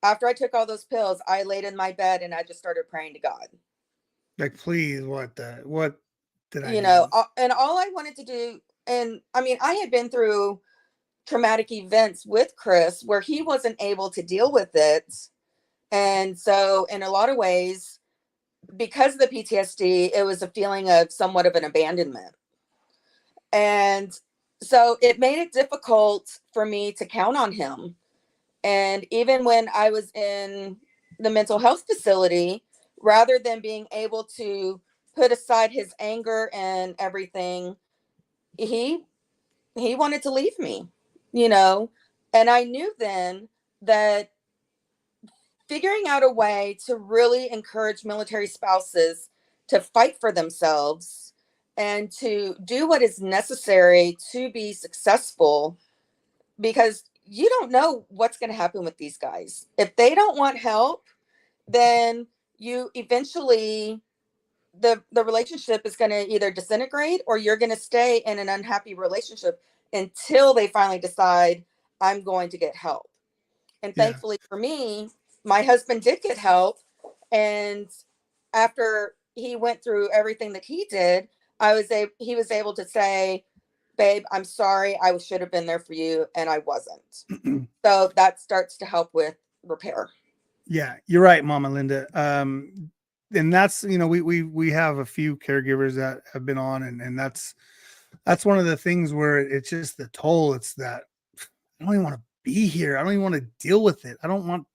S2: after I took all those pills, I laid in my bed and I just started praying to God.
S1: Like, please, what did I do?
S2: And all I wanted to do, and I mean, I had been through traumatic events with Chris where he wasn't able to deal with it. And so, in a lot of ways, because of the PTSD, it was a feeling of somewhat of an abandonment. And so it made it difficult for me to count on him. And even when I was in the mental health facility, rather than being able to put aside his anger and everything, he wanted to leave me, you know. And I knew then that figuring out a way to really encourage military spouses to fight for themselves and to do what is necessary to be successful, because you don't know what's going to happen with these guys. If they don't want help, then you eventually, the relationship is going to either disintegrate or you're going to stay in an unhappy relationship until they finally decide, I'm going to get help. And
S1: Yeah.
S2: thankfully for me, my husband did get help. And after he went through everything that he did, he was able to say, babe, I'm sorry, I should have been there for you and I wasn't. So that starts to help with repair.
S1: Yeah, you're right, Mama Linda. And that's, we have a few caregivers that have been on, and that's one of the things where it's just the toll. It's that I don't even want to be here. I don't even want to deal with it. I don't want,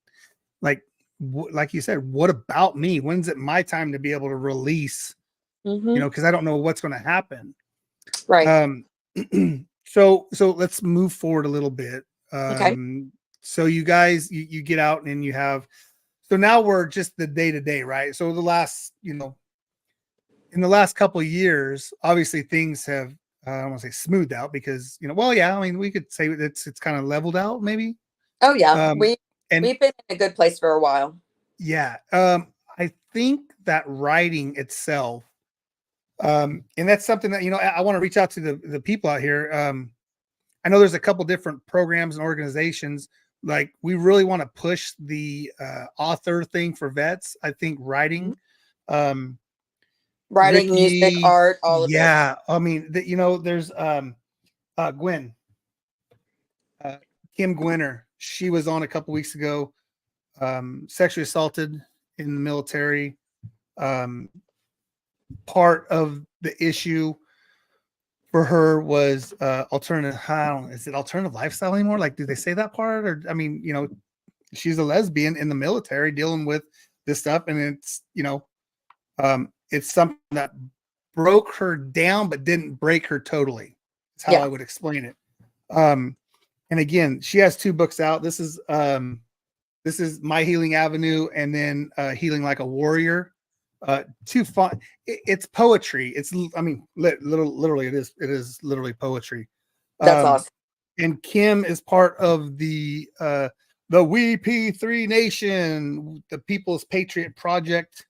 S1: like, like you said, what about me? When's it my time to be able to release? Because I don't know what's going to happen.
S2: Right.
S1: So let's move forward a little bit.
S2: Okay.
S1: So you guys, you get out and you have, so now we're just the day to day, right? So the last, in the last couple of years, obviously things have, I don't want to say smoothed out because, well, yeah, I mean, we could say it's kind of leveled out maybe.
S2: Oh yeah.
S1: And
S2: We've been in a good place for a while.
S1: yeah, I think that writing itself, and that's something that, I want to reach out to the people out here. I know there's a couple different programs and organizations. Like, we really want to push the author thing for vets. I think writing,
S2: Writing, music,
S1: Ricky,
S2: art, all of it.
S1: yeah. I mean, there's Gwen, Kim Gwinner. She was on a couple weeks ago. Sexually assaulted in the military. Part of the issue for her was alternative. I don't know, is it alternative lifestyle anymore? Like, do they say that part? Or, I mean, she's a lesbian in the military dealing with this stuff, and it's something that broke her down but didn't break her totally. That's how I would explain it. And again, she has 2 books out. This is My Healing Avenue, and then Healing Like a Warrior. Too fun. It's poetry. It's, I mean, literally it is literally poetry.
S2: That's awesome.
S1: And Kim is part of the We P3 Nation, the People's Patriot Project.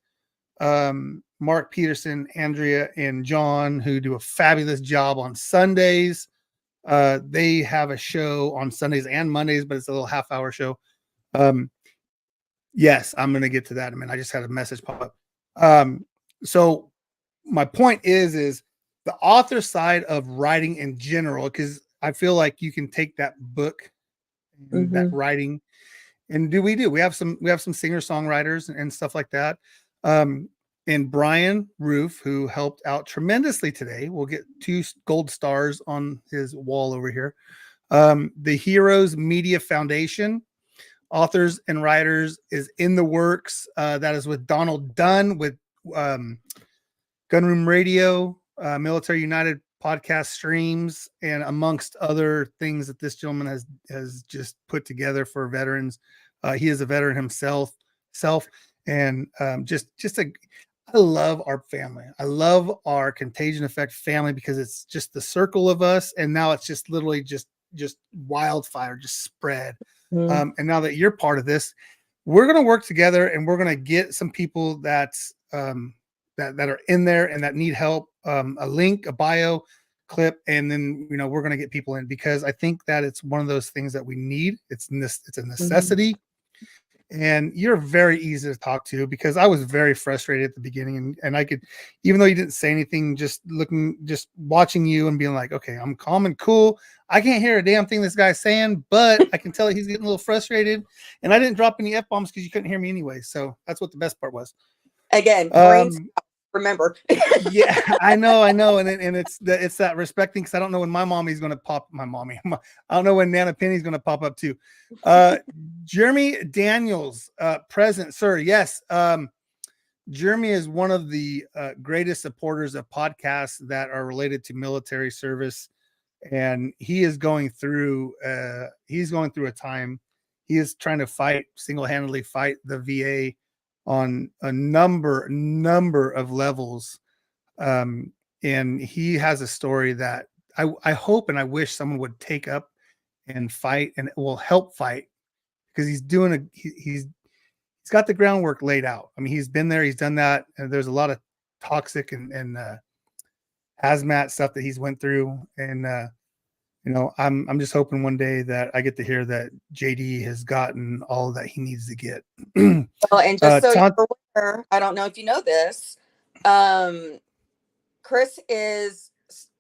S1: Mark Peterson, Andrea, and John, who do a fabulous job on Sundays. They have a show on Sundays and Mondays, but it's a little half-hour show. Yes, I'm going to get to that in a minute. I just had a message pop up. So my point is the author side of writing in general, because I feel like you can take that book and that writing, and we have some singer songwriters and stuff like that. And Brian Roof, who helped out tremendously today, will get 2 gold stars on his wall over here. The Heroes Media Foundation, authors and writers, is in the works. That is with Donald Dunn with Gunroom Radio, Military United podcast streams, and amongst other things that this gentleman has just put together for veterans. He is a veteran himself, and I love our family. I love our Contagion Effect family because it's just the circle of us, and now it's just literally just wildfire, just spread.
S2: Mm.
S1: And now that you're part of this, we're going to work together, and we're going to get some people that are in there and that need help. A link, a bio clip, and then we're going to get people in, because I think that it's one of those things that we need. It's a necessity. And you're very easy to talk to, because I was very frustrated at the beginning, and I could, even though you didn't say anything, just watching you and being like, okay, I'm calm and cool. I can't hear a damn thing this guy's saying, but I can tell he's getting a little frustrated. And I didn't drop any F-bombs because you couldn't hear me anyway. So that's what the best part was.
S2: Again, remember.
S1: Yeah, I know. And it's that respecting, because I don't know when my mommy's going to pop. I don't know when Nana Penny's going to pop up too. Jeremy Daniels, present, sir. Yes. Jeremy is one of the greatest supporters of podcasts that are related to military service. And he is going through a time. He is trying to single-handedly fight the VA on a number of levels. And he has a story that I hope and I wish someone would take up and fight, and it will help fight, because he's got the groundwork laid out. I mean, he's been there, he's done that, and there's a lot of toxic and hazmat stuff that he's went through. And I'm just hoping one day that I get to hear that JD has gotten all that he needs to get.
S2: Well, and just so you're aware, I don't know if you know this, Chris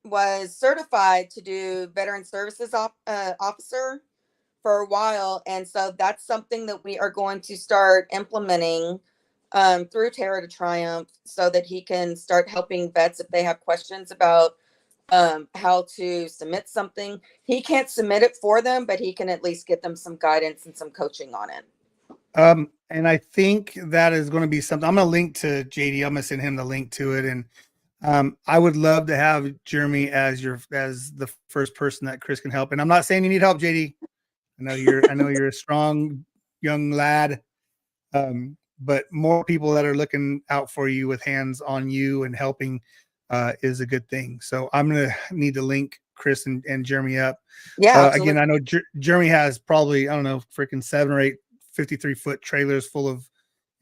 S2: was certified to do veteran services officer for a while, and so that's something that we are going to start implementing through Terror to Triumph, so that he can start helping vets if they have questions about how to submit something. He can't submit it for them, but he can at least get them some guidance and some coaching on it.
S1: And I think that is going to be something. I'm going to link to JD. I'm going to send him the link to it. And I would love to have Jeremy as the first person that Chris can help. And I'm not saying you need help, JD. I know you're a strong young lad. But more people that are looking out for you with hands on you and helping is a good thing. So I'm going to need to link Chris and Jeremy up.
S2: Yeah.
S1: Again, I know Jeremy has probably, I don't know, freaking 7 or 8 53-foot trailers full of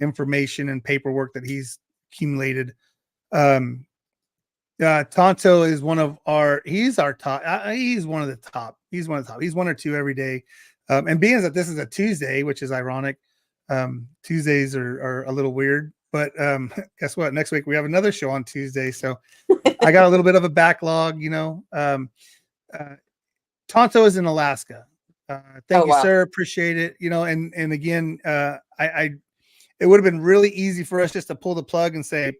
S1: information and paperwork that he's accumulated. Tonto is he's our top. He's one of the top. He's one or two every day. And being that this is a Tuesday, which is ironic, Tuesdays are a little weird, but guess what? Next week we have another show on Tuesday. So I got a little bit of a backlog, Tonto is in Alaska. Thank you, sir. Appreciate it. And again, it would have been really easy for us just to pull the plug and say,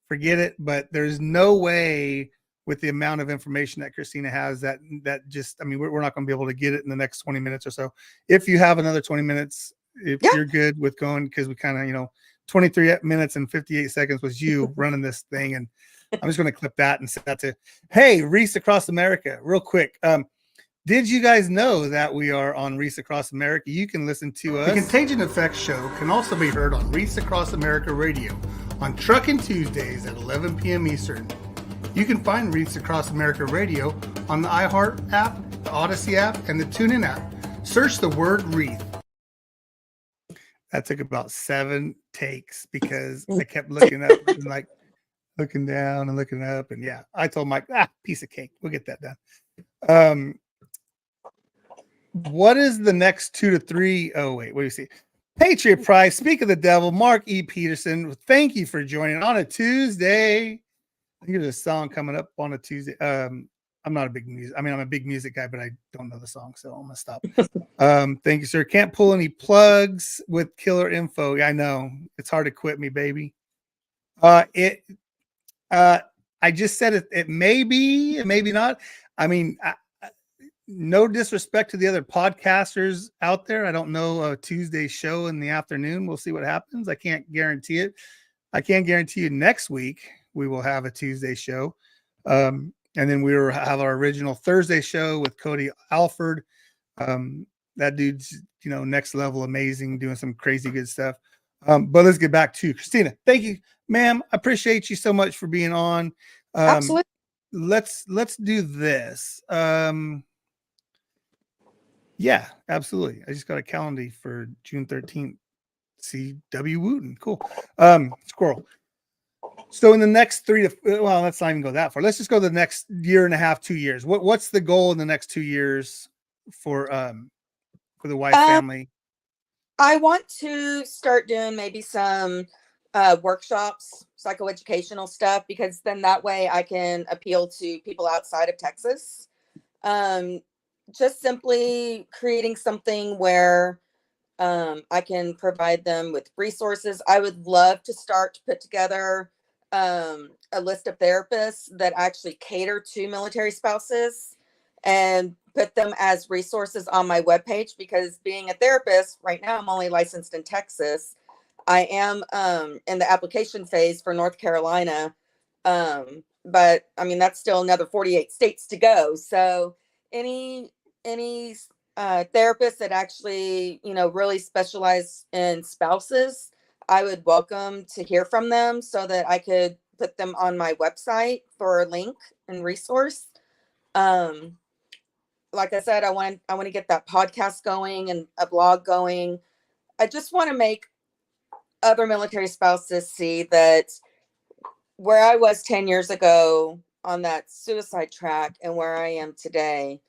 S1: forget it. But there's no way, with the amount of information that Christina has, that just, I mean, we're not going to be able to get it in the next 20 minutes or so. If you have another 20 minutes, if you're good with going, because we kind of, 23 minutes and 58 seconds was you running this thing. And I'm just going to clip that and send that to, hey, Reese Across America, real quick. Did you guys know that we are on Reese Across America? You can listen to us. The Contagion Effect show can also be heard on Reese Across America Radio on Truckin' Tuesdays at 11 p.m. Eastern. You can find Reese Across America Radio on the iHeart app, the Odyssey app, and the TuneIn app. Search the word Wreath. That took about 7 takes because I kept looking up and looking down and looking up. And yeah, I told Mike, piece of cake. We'll get that done. What is the next 2 to 3? Oh, wait, what do you see? Patriot Prize, Speak of the Devil, Mark E. Peterson. Thank you for joining on a Tuesday. I think there's a song coming up on a Tuesday. I'm not a big music. I mean, I'm a big music guy, but I don't know the song, so I'm gonna stop. Thank you, sir. Can't pull any plugs with killer info. I know it's hard to quit me, baby. I just said it. It may be, it may be not. I mean, no disrespect to the other podcasters out there. I don't know a Tuesday show in the afternoon. We'll see what happens. I can't guarantee it. I can guarantee you next week we will have a Tuesday show. And then we have our original Thursday show with Cody Alford. That dude's, next level amazing, doing some crazy good stuff. But let's get back to Christina. Thank you, ma'am. I appreciate you so much for being on.
S2: Absolutely.
S1: Let's do this. Yeah, absolutely. I just got a calendar for June 13th. C.W. Wooten. Cool. Squirrel. So in the next let's not even go that far. Let's just go the next year and a half, 2 years. What's the goal in the next 2 years for the wife family?
S2: I want to start doing maybe some workshops, psychoeducational stuff, because then that way I can appeal to people outside of Texas. Just simply creating something where I can provide them with resources. I would love to start to put together a list of therapists that actually cater to military spouses and put them as resources on my webpage, because being a therapist right now, I'm only licensed in Texas. I am in the application phase for North Carolina. But I mean, that's still another 48 states to go. So any therapists that actually, really specialize in spouses, I would welcome to hear from them so that I could put them on my website for a link and resource. Like I said, I want to get that podcast going and a blog going. I just want to make other military spouses see that where I was 10 years ago on that suicide track and where I am today.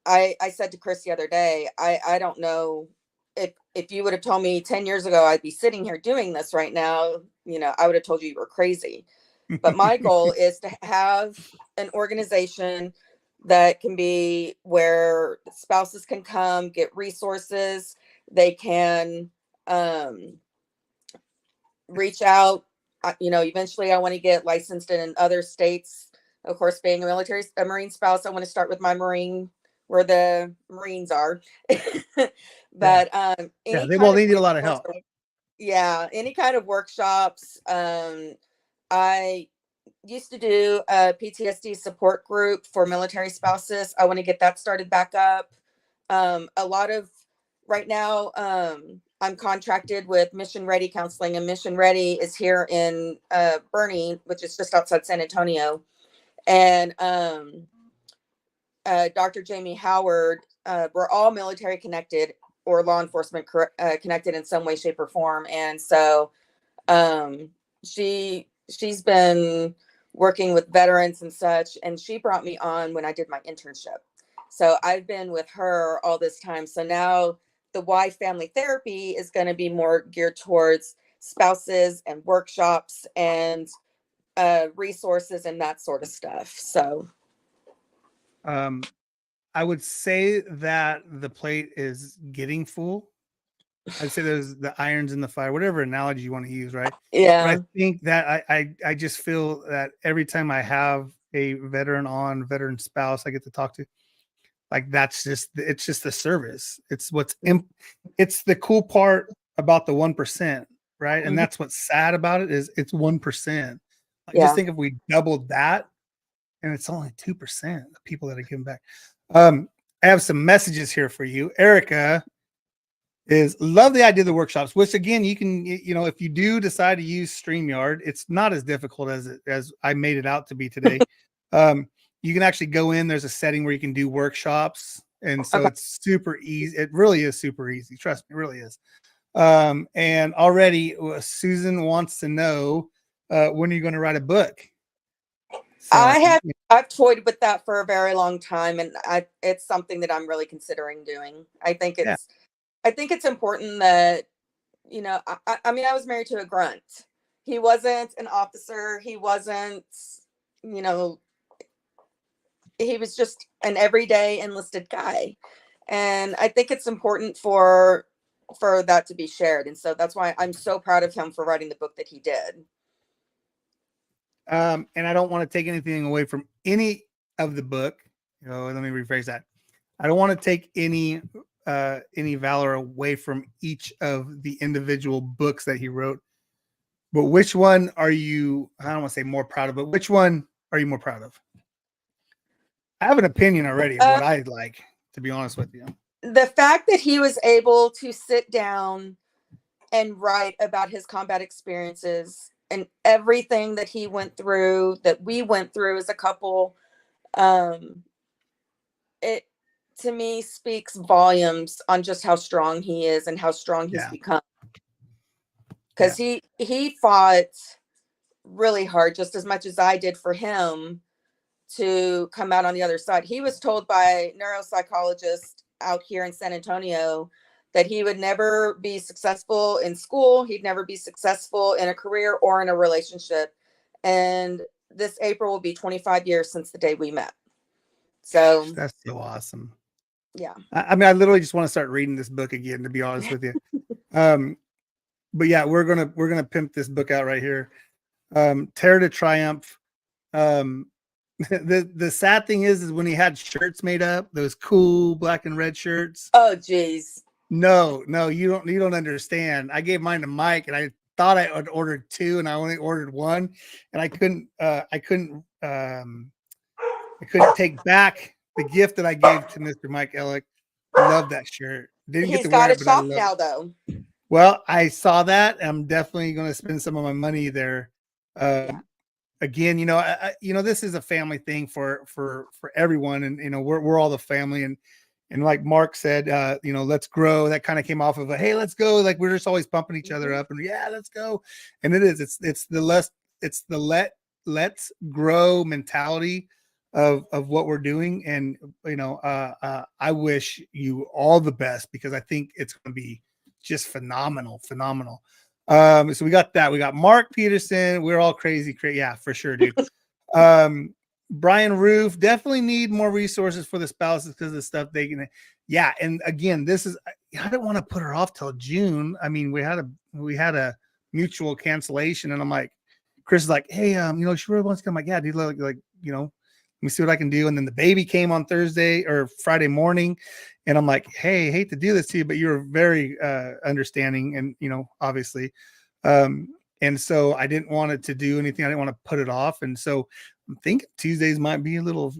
S2: I said to Chris the other day, I don't know if you would have told me 10 years ago I'd be sitting here doing this right now, I would have told you were crazy. But my goal is to have an organization that can be where spouses can come get resources. They can reach out. Eventually I want to get licensed in other states. Of course, being a Marine spouse, I want to start with my Marine, where the Marines are. But
S1: they need a lot of help.
S2: Yeah, any kind of workshops. I used to do a PTSD support group for military spouses. I want to get that started back up. Right now, I'm contracted with Mission Ready Counseling, and Mission Ready is here in Bernie, which is just outside San Antonio. And Dr. Jamie Howard, we're all military connected or law enforcement connected in some way, shape, or form. And so she's been working with veterans and such, and she brought me on when I did my internship. So I've been with her all this time. So now the wife family therapy is going to be more geared towards spouses and workshops and resources and that sort of stuff. So
S1: I would say that the plate is getting full. I'd say there's the irons in the fire, whatever analogy you want to use, right?
S2: Yeah.
S1: But I think that I just feel that every time I have a veteran spouse I get to talk to, like it's just the service. It's it's the cool part about the 1%, right? And that's what's sad about it is it's 1%. Just think if we doubled that, and it's only 2% of people that are giving back. I have some messages here for you. Erica love the idea of the workshops, which again, you can, if you do decide to use StreamYard, it's not as difficult as I made it out to be today. You can actually go in, there's a setting where you can do workshops. And so it's super easy. It really is super easy. Trust me, it really is. And already Susan wants to know, when are you going to write a book? So,
S2: I've toyed with that for a very long time, and it's something that I'm really considering doing. I think it's important that, I mean, I was married to a grunt. He wasn't an officer. He wasn't, he was just an everyday enlisted guy. And I think it's important for that to be shared. And so that's why I'm so proud of him for writing the book that he did.
S1: And I don't want to take anything away from any of the book. Let me rephrase that. I don't want to take any valor away from each of the individual books that he wrote. But which one are you, I don't want to say more proud of, but which one are you more proud of? I have an opinion already of what I'd like, to be honest with you.
S2: The fact that he was able to sit down and write about his combat experiences and everything that he went through, that we went through as a couple, it to me speaks volumes on just how strong he is and how strong he's become. Because he fought really hard, just as much as I did for him to come out on the other side. He was told by neuropsychologists out here in San Antonio that he would never be successful in school. He'd never be successful in a career or in a relationship. And this April will be 25 years since the day we met. So
S1: that's so awesome.
S2: Yeah.
S1: I mean, I literally just want to start reading this book again, to be honest with you. But yeah, we're gonna pimp this book out right here. Terror to Triumph. The sad thing is when he had shirts made up, those cool black and red shirts.
S2: Oh geez.
S1: No, you don't understand. I gave mine to Mike, and I thought I had ordered 2, and I only ordered 1, and I couldn't take back the gift that I gave to Mr. Mike Ellick. Love that shirt. Didn't get to wear it, but I love
S2: now though.
S1: Well, I saw that. I'm definitely going to spend some of my money there. Again, this is a family thing for everyone, and we're all the family, and like Mark said, let's grow. That kind of came off of a hey, let's go. Like we're just always pumping each other up, and yeah, let's go. And it's the let's grow mentality of what we're doing, and I wish you all the best because I think it's going to be just phenomenal. So we got that. We got Mark Peterson. We're all crazy. Yeah, for sure, dude. Brian Roof, definitely need more resources for the spouses because of the stuff they can. Yeah, and again, I don't want to put her off till June. I mean, we had a mutual cancellation, and I'm like, Chris is like, hey, she really wants to come. I'm like, yeah, dude, like, let me see what I can do. And then the baby came on Thursday or Friday morning, and I'm like, hey, hate to do this to you, but you're very understanding, and obviously, and so I didn't want it to do anything. I didn't want to put it off, and so I'm thinking Tuesdays might be a little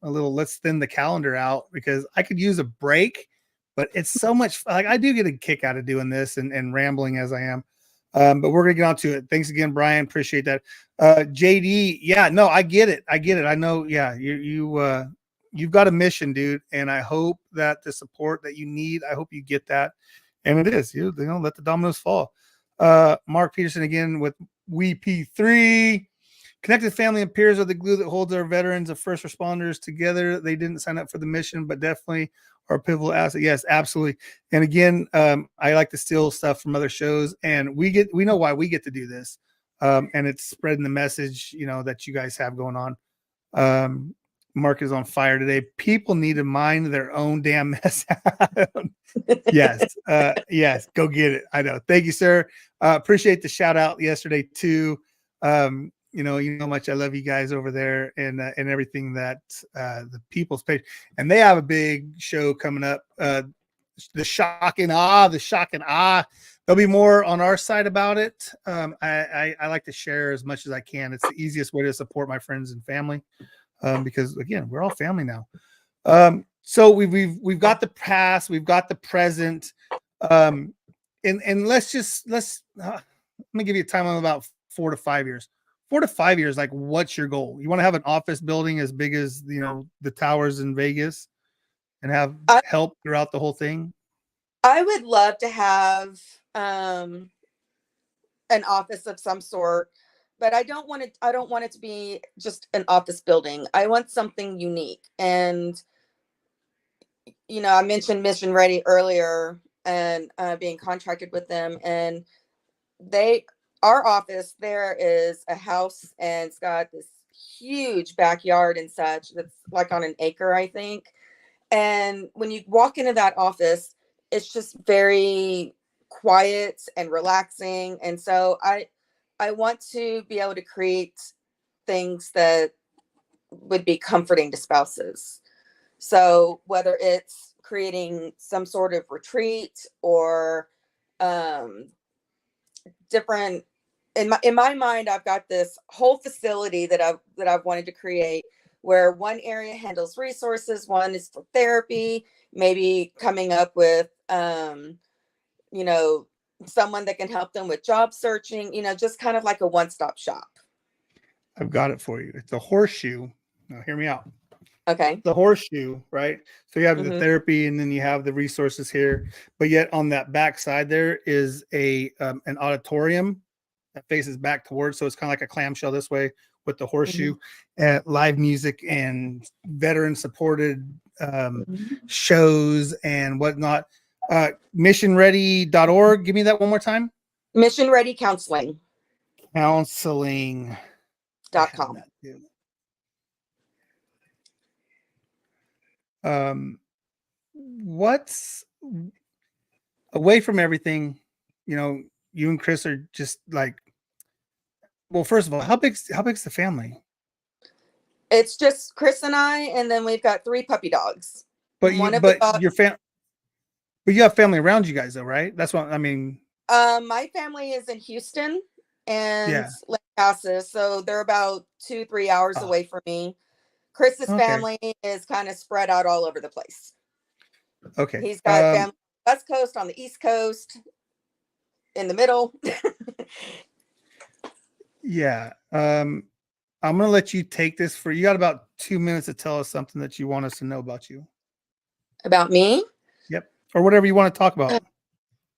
S1: let's thin the calendar out because I could use a break, but it's so much like I do get a kick out of doing this and rambling as I am. But we're gonna get on to it. Thanks again, Brian. Appreciate that. JD, yeah, no, I get it. I know, yeah, you've got a mission, dude, and I hope that the support that you need, I hope you get that. And it is, let the dominoes fall. Mark Peterson again with WeP3. Connected family and peers are the glue that holds our veterans of first responders together. They didn't sign up for the mission, but definitely are a pivotal asset. Yes, absolutely. And again, I like to steal stuff from other shows, and we know why we get to do this. And it's spreading the message, that you guys have going on. Mark is on fire today. People need to mind their own damn mess. Yes. Yes. Go get it. I know. Thank you, sir. Appreciate the shout out yesterday too. You know how much I love you guys over there and everything that the People's Page, and they have a big show coming up. The shock and awe. There'll be more on our side about it. I like to share as much as I can. It's the easiest way to support my friends and family because again, we're all family now. So we've got the past, we've got the present, and let's let me give you a timeline about 4 to 5 years. 4 to 5 years, like what's your goal? You want to have an office building as big as the towers in Vegas and have help throughout the whole thing?
S2: I would love to have an office of some sort, but I don't want it to be just an office building. I want something unique. And I mentioned Mission Ready earlier and being contracted with them, and our office there is a house, and it's got this huge backyard and such that's like on an acre, I think. And when you walk into that office, it's just very quiet and relaxing. And so I want to be able to create things that would be comforting to spouses. So whether it's creating some sort of retreat or different, in my mind, I've got this whole facility that I've wanted to create where one area handles resources, one is for therapy, maybe coming up with, you know, someone that can help them with job searching, you know, just kind of like a one-stop shop.
S1: I've got it for you. It's a horseshoe. Now, hear me out.
S2: Okay.
S1: The horseshoe, right? So you have the
S2: Mm-hmm.
S1: therapy, and then you have the resources here. But yet on that back side, there is an auditorium that faces back towards. So it's kind of like a clamshell this way with the horseshoe, and live music and veteran supported shows and whatnot. Missionready.org. Give me that one more time.
S2: Mission Ready Counseling.
S1: Counseling.com. What's away from everything, you know, you and Chris are just like, well, first of all, how big's the family?
S2: It's just Chris and I, and then we've got 3 puppy dogs.
S1: But
S2: One
S1: you,
S2: of the
S1: but
S2: dogs,
S1: your but you have family around you guys though, right? That's what I mean.
S2: my family is in Houston and
S1: Yeah.
S2: Lake Passes, so they're about 2-3 hours
S1: Oh,
S2: away from me. Chris's
S1: okay.
S2: family is kind of spread out all over the place.
S1: Okay.
S2: He's got family on the West Coast, on the East Coast, in the middle.
S1: Yeah. I'm gonna let you take this for you got about 2 minutes to tell us something that you want us to know about you.
S2: About me?
S1: Yep. Or whatever you want to talk about. I'm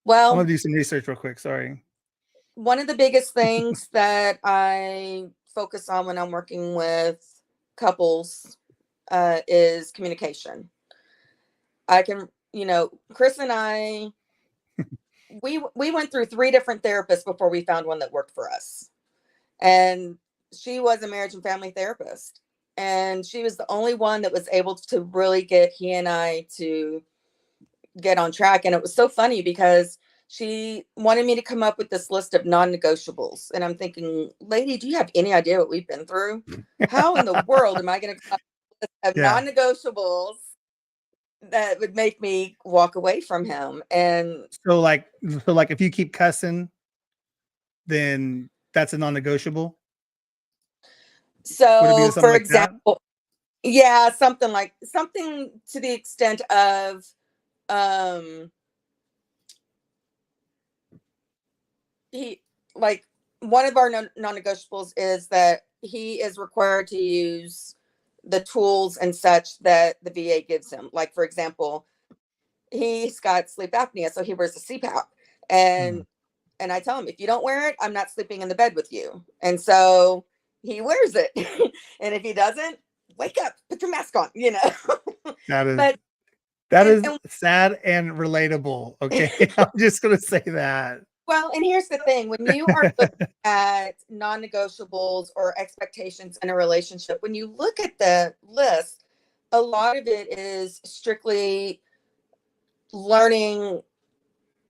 S2: Well,
S1: gonna do some research real quick. Sorry.
S2: one of the biggest things that I focus on when I'm working with couples is communication. I can, you know, Chris and I, we went through 3 different therapists before we found one that worked for us. And she was a marriage and family therapist. And she was the only one that was able to really get he and I to get on track. And it was so funny because she wanted me to come up with this list of non-negotiables. And I'm thinking, lady, do you have any idea what we've been through? How in the world am I going to come up with a list of
S1: Yeah.
S2: non-negotiables that would make me walk away from him? And
S1: So like if you keep cussing, then that's a non-negotiable. Would it be
S2: so,
S1: something
S2: for
S1: like that?
S2: example, yeah, something to the extent of, um, he, like, one of our non-negotiables is that he is required to use the tools and such that the VA gives him. Like, for example, he's got sleep apnea, so he wears a CPAP. And I tell him, if you don't wear it, I'm not sleeping in the bed with you. And so he wears it. And if he doesn't, wake up, put your mask on, you know.
S1: That is
S2: But
S1: that is
S2: and
S1: sad and relatable. Okay. I'm just gonna say that.
S2: well, and here's the thing, when you are looking at non-negotiables or expectations in a relationship, when you look at the list, a lot of it is strictly learning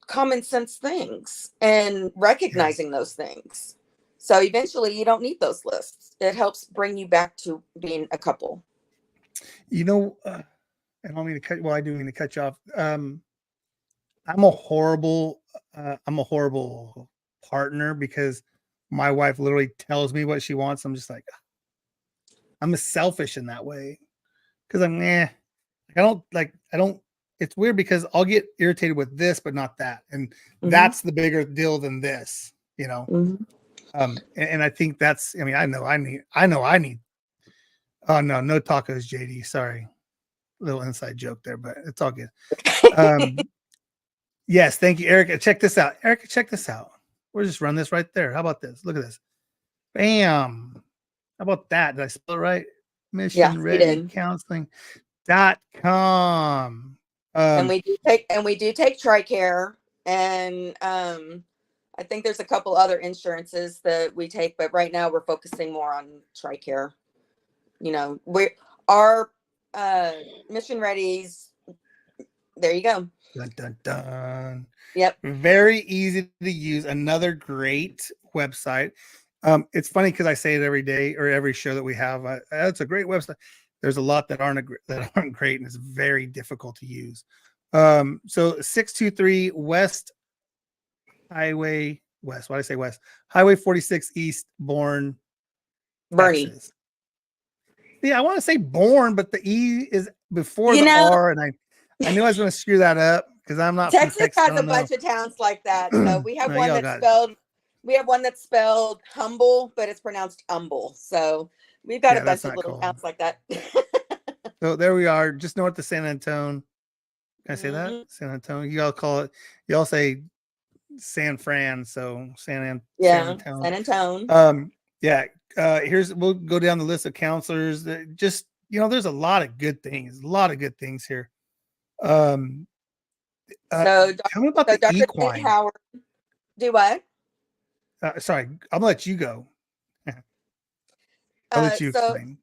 S2: common sense things and recognizing those things. So eventually you don't need those lists. It helps bring you back to being a couple.
S1: You know, I don't mean to cut. Well, I do mean to cut you off. I'm a horrible, partner because my wife literally tells me what she wants. I'm just like, I'm selfish in that way because I don't. It's weird because I'll get irritated with this, but not that, and that's the bigger deal than this, you know. And I think that's. I mean, I know I need. Oh no tacos, JD. Sorry, little inside joke there, but it's all good. Yes, thank you, Erica. Check this out. Erica, check this out. We'll just run this right there. How about this? Look at this. Bam. How about that? Did I spell it right?
S2: Yeah, you did.
S1: MissionReadyCounseling.com.
S2: And we do take TRICARE, and I think there's a couple other insurances that we take, but right now we're focusing more on TRICARE. You know, our Mission Ready's, there you go.
S1: Dun, dun, dun.
S2: Yep.
S1: Very easy to use. Another great website. It's funny because I say it every day or every show that we have. It's a great website. There's a lot that aren't great, and it's very difficult to use. So 623 West Highway West. Why did I say West? Highway 46 East, Bourne,
S2: Bernie.
S1: Texas. Yeah, I want to say born, but the E is before
S2: You
S1: the
S2: know,
S1: R, and I knew I was going to screw that up because I'm not from
S2: Texas
S1: Texas. I
S2: has a
S1: don't know.
S2: bunch of towns like that. So we have
S1: No,
S2: one
S1: y'all
S2: that's
S1: got it.
S2: spelled humble, but it's pronounced humble. So we've got a
S1: Yeah, that's
S2: bunch of
S1: not
S2: little
S1: cool.
S2: towns like that.
S1: So there we are, just north of San Antonio. Can I say that?
S2: Mhm.
S1: San Antonio. You all call it. You all say San Fran. So San
S2: Yeah,
S1: Antonio.
S2: San Antonio.
S1: Yeah. We'll go down the list of counselors that just, there's a lot of good things. A lot of good things here. Um,
S2: So,
S1: Tell me about
S2: so
S1: the
S2: Dr. Jamie
S1: equine.
S2: Howard, do what?
S1: Sorry, I'm gonna let you go. I'll let you
S2: So
S1: explain.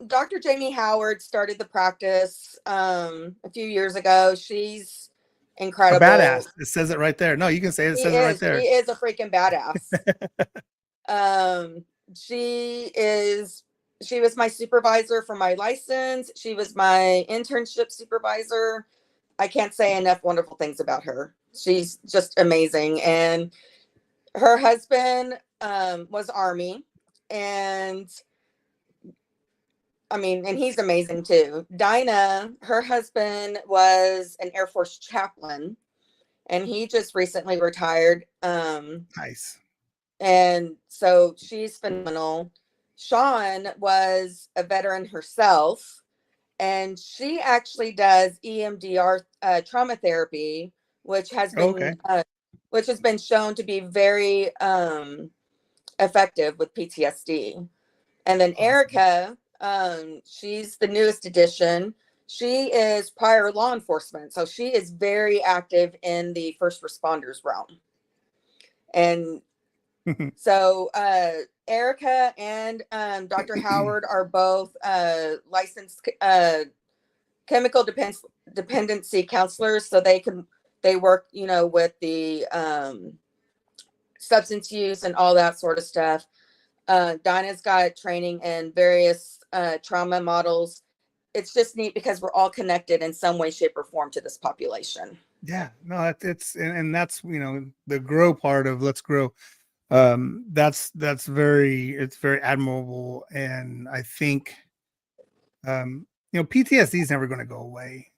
S2: Dr. Jamie Howard started the practice a few years ago. She's
S1: A badass.
S2: incredible.
S1: It says it right there. No, you can say it. It
S2: She
S1: says it right
S2: is. She
S1: there.
S2: is a freaking badass. She is. She was my supervisor for my license. She was my internship supervisor. I can't say enough wonderful things about her. She's just amazing. And her husband was Army, and I mean, and he's amazing too. Dinah, her husband was an Air Force chaplain, and he just recently retired.
S1: Nice.
S2: And so she's phenomenal. Sean was a veteran herself, and she actually does EMDR trauma therapy, which has
S1: Okay.
S2: been shown to be very effective with PTSD. And then
S1: Awesome.
S2: Erica, she's the newest addition. She is prior law enforcement, so she is very active in the first responders realm. And so Erica and Dr. Howard are both licensed chemical dependency counselors, so they work, with the substance use and all that sort of stuff. Dinah's got training in various trauma models. It's just neat because we're all connected in some way, shape, or form to this population.
S1: Yeah. No, it's and that's the grow part of let's grow. That's very admirable, and I think PTSD is never going to go away.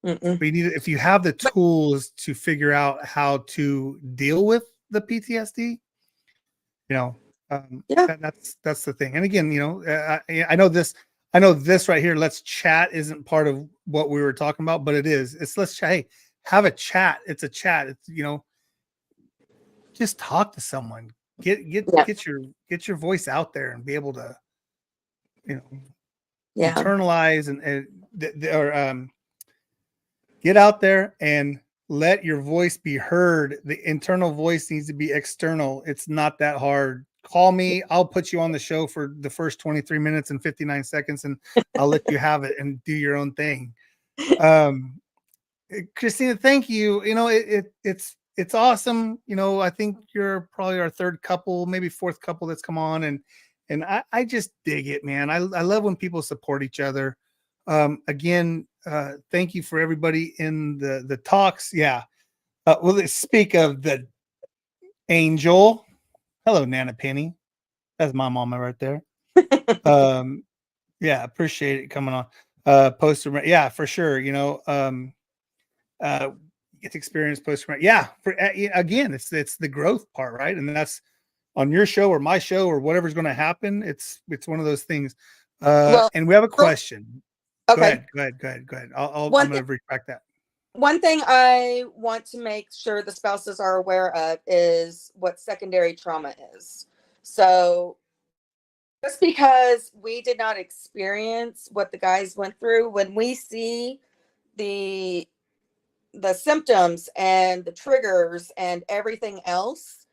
S2: Mm-mm.
S1: But if you have the tools to figure out how to deal with the PTSD,
S2: Yeah.
S1: that's the thing. And again, I know this. I know this right here. Let's chat isn't part of what we were talking about, but it is. It's let's chat. Hey, have a chat. It's a chat. It's just talk to someone. Get
S2: Yeah.
S1: get your voice out there and be able to
S2: Yeah.
S1: internalize or get out there and let your voice be heard. The internal voice needs to be external. It's not that hard. Call me. I'll put you on the show for the first 23 minutes and 59 seconds, and I'll let you have it and do your own thing. Christina, thank you. It's awesome. I think you're probably our third couple, maybe fourth couple that's come on, and I just dig it, man. I love when people support each other. Again, thank you for everybody in the talks. Yeah. Well, let's speak of the angel. Hello, Nana Penny. That's my mama right there. Yeah, appreciate it coming on. Poster, yeah, for sure. Get experience post traumatic. Yeah, again, it's the growth part, right? And that's on your show or my show or whatever's going to happen. It's one of those things.
S2: Well,
S1: And we have a question.
S2: okay.
S1: Go ahead. I'm
S2: One
S1: going
S2: thing,
S1: to retract that.
S2: one thing I want to make sure the spouses are aware of is what secondary trauma is. So just because we did not experience what the guys went through, when we see the symptoms and the triggers and everything else,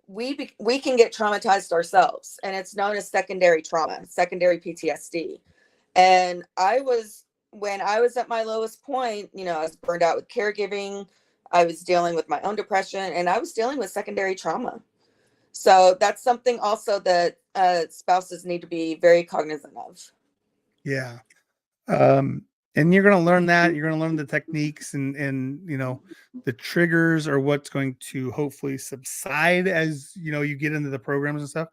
S2: we can get traumatized ourselves, and it's known as secondary trauma, secondary PTSD. And when I was at my lowest point, I was burned out with caregiving, I was dealing with my own depression, and I was dealing with secondary trauma. So that's something also that spouses need to be very cognizant of.
S1: Yeah. And you're going to learn that. You're going to learn the techniques and the triggers are what's going to hopefully subside as you get into the programs and stuff.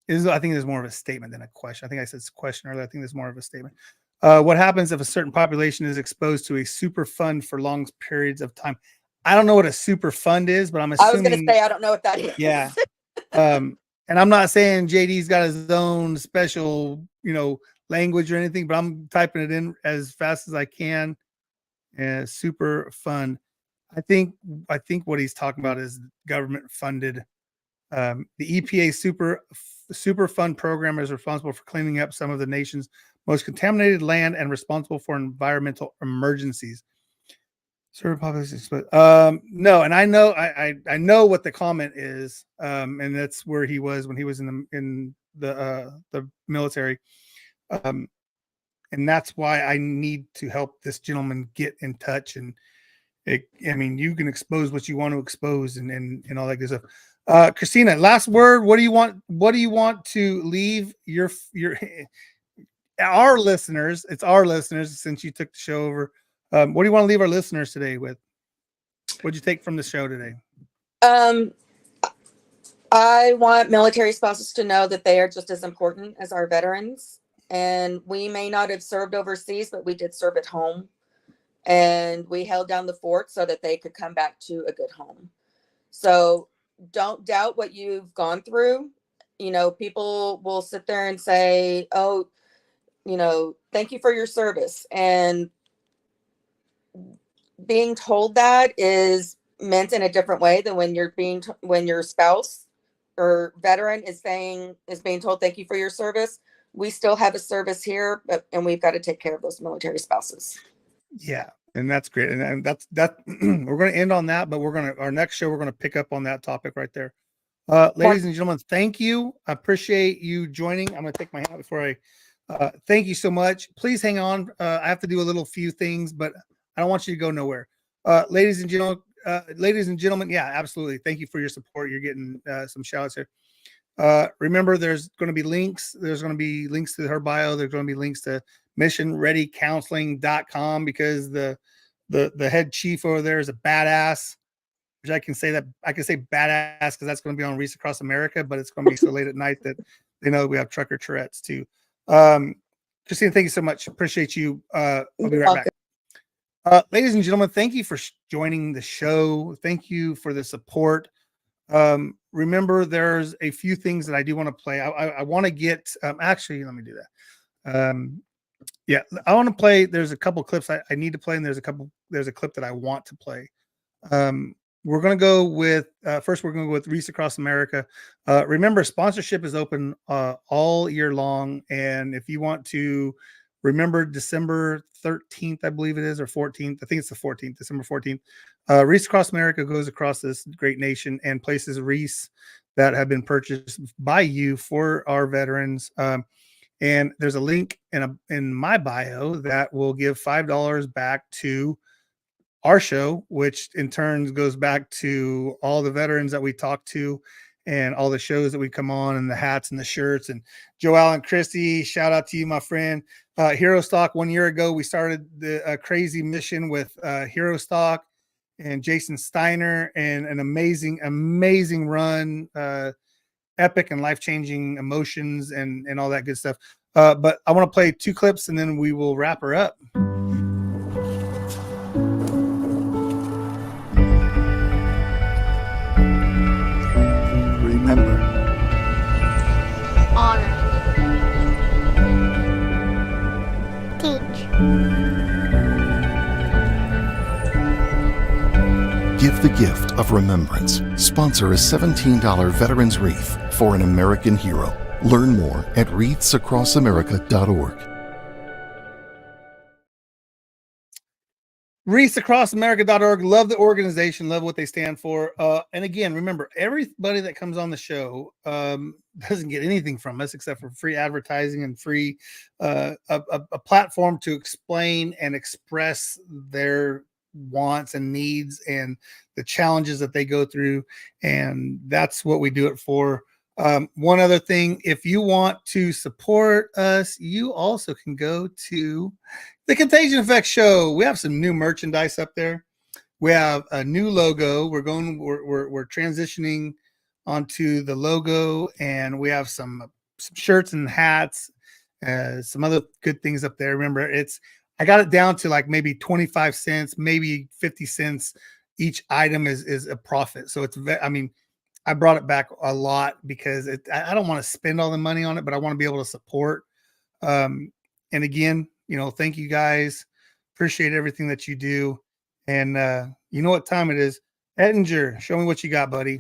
S1: I think there's more of a statement than a question. I think I said question earlier. I think there's more of a statement. What happens if a certain population is exposed to a super fund for long periods of time? I don't know what a super fund is, but I'm assuming.
S2: I was going to say, I don't know what that is.
S1: Yeah. And I'm not saying JD's got his own special, language or anything, but I'm typing it in as fast as I can. Super fund. I think what he's talking about is government funded. The EPA super fund program is responsible for cleaning up some of the nation's most contaminated land and responsible for environmental emergencies. No, and I know what the comment is, and that's where he was when he was in the military, and that's why I need to help this gentleman get in touch. And you can expose what you want to expose, and all that good stuff. Christina, last word. What do you want to leave your our listeners? It's our listeners, since you took the show over. What do you want to leave our listeners today with? What'd you take from the show today?
S2: I want military spouses to know that they are just as important as our veterans. And we may not have served overseas, but we did serve at home. And we held down the fort so that they could come back to a good home. So don't doubt what you've gone through. People will sit there and say, oh, thank you for your service. And being told that is meant in a different way than when your spouse or veteran is being told thank you for your service. We still have a service here, and we've got to take care of those military spouses.
S1: Yeah, and that's great. And that's we're going to end on that, but our next show we're going to pick up on that topic right there. Ladies and gentlemen, thank you. I appreciate you joining. I'm going to take my hat before I thank you so much. Please hang on. I have to do a few things, but I don't want you to go nowhere. Ladies and gentlemen, yeah, absolutely. Thank you for your support. You're getting some shout outs here. Remember, there's going to be links. There's going to be links to her bio. There's going to be links to missionreadycounseling.com, because the head chief over there is a badass, which I can say badass because that's going to be on Reese Across America, but it's going to be so late at night that they know we have trucker Tourette's too. Christina, thank you so much. Appreciate you. I'll be right back. Ladies and gentlemen, thank you for joining the show. Thank you for the support. Remember, there's a few things that I do want to play. I want to get, actually, let me do that. Yeah, I want to play. There's a couple clips I need to play, and there's a clip that I want to play. We're going to go with, first we're going to go with Reese Across America. Remember, sponsorship is open all year long. And if you want to remember December 13th, I believe it is, or 14th. I think it's the 14th, December 14th. Reese Across America goes across this great nation and places wreaths that have been purchased by you for our veterans. And there's a link in my bio that will give $5 back to our show, which in turn goes back to all the veterans that we talk to and all the shows that we come on, and the hats and the shirts. And Joelle and Christy, shout out to you, my friend. Hero Stock, 1 year ago, we started the crazy mission with Hero Stock and Jason Steiner, and an amazing run, epic and life-changing emotions and all that good stuff. But I want to play 2 clips, and then we will wrap her up.
S4: Remember.
S5: Honor. Teach.
S4: Give the gift of remembrance. Sponsor a $17 Veterans Wreath for an American hero. Learn more at wreathsacrossamerica.org.
S1: wreathsacrossamerica.org. Love the organization, love what they stand for. And again, remember, everybody that comes on the show doesn't get anything from us except for free advertising and free a platform to explain and express their wants and needs and the challenges that they go through. And that's what we do it for. One other thing, if you want to support us, you also can go to the Contagion Effect Show. We have some new merchandise up there. We have a new logo. We're transitioning onto the logo, and we have some some shirts and hats, some other good things up there. Remember, I got it down to like maybe 25 cents, maybe 50 cents. Each item is a profit. So I mean, I brought it back a lot because I don't want to spend all the money on it, but I want to be able to support. And again, thank you guys. Appreciate everything that you do. And you know what time it is. Ettinger, show me what you got, buddy.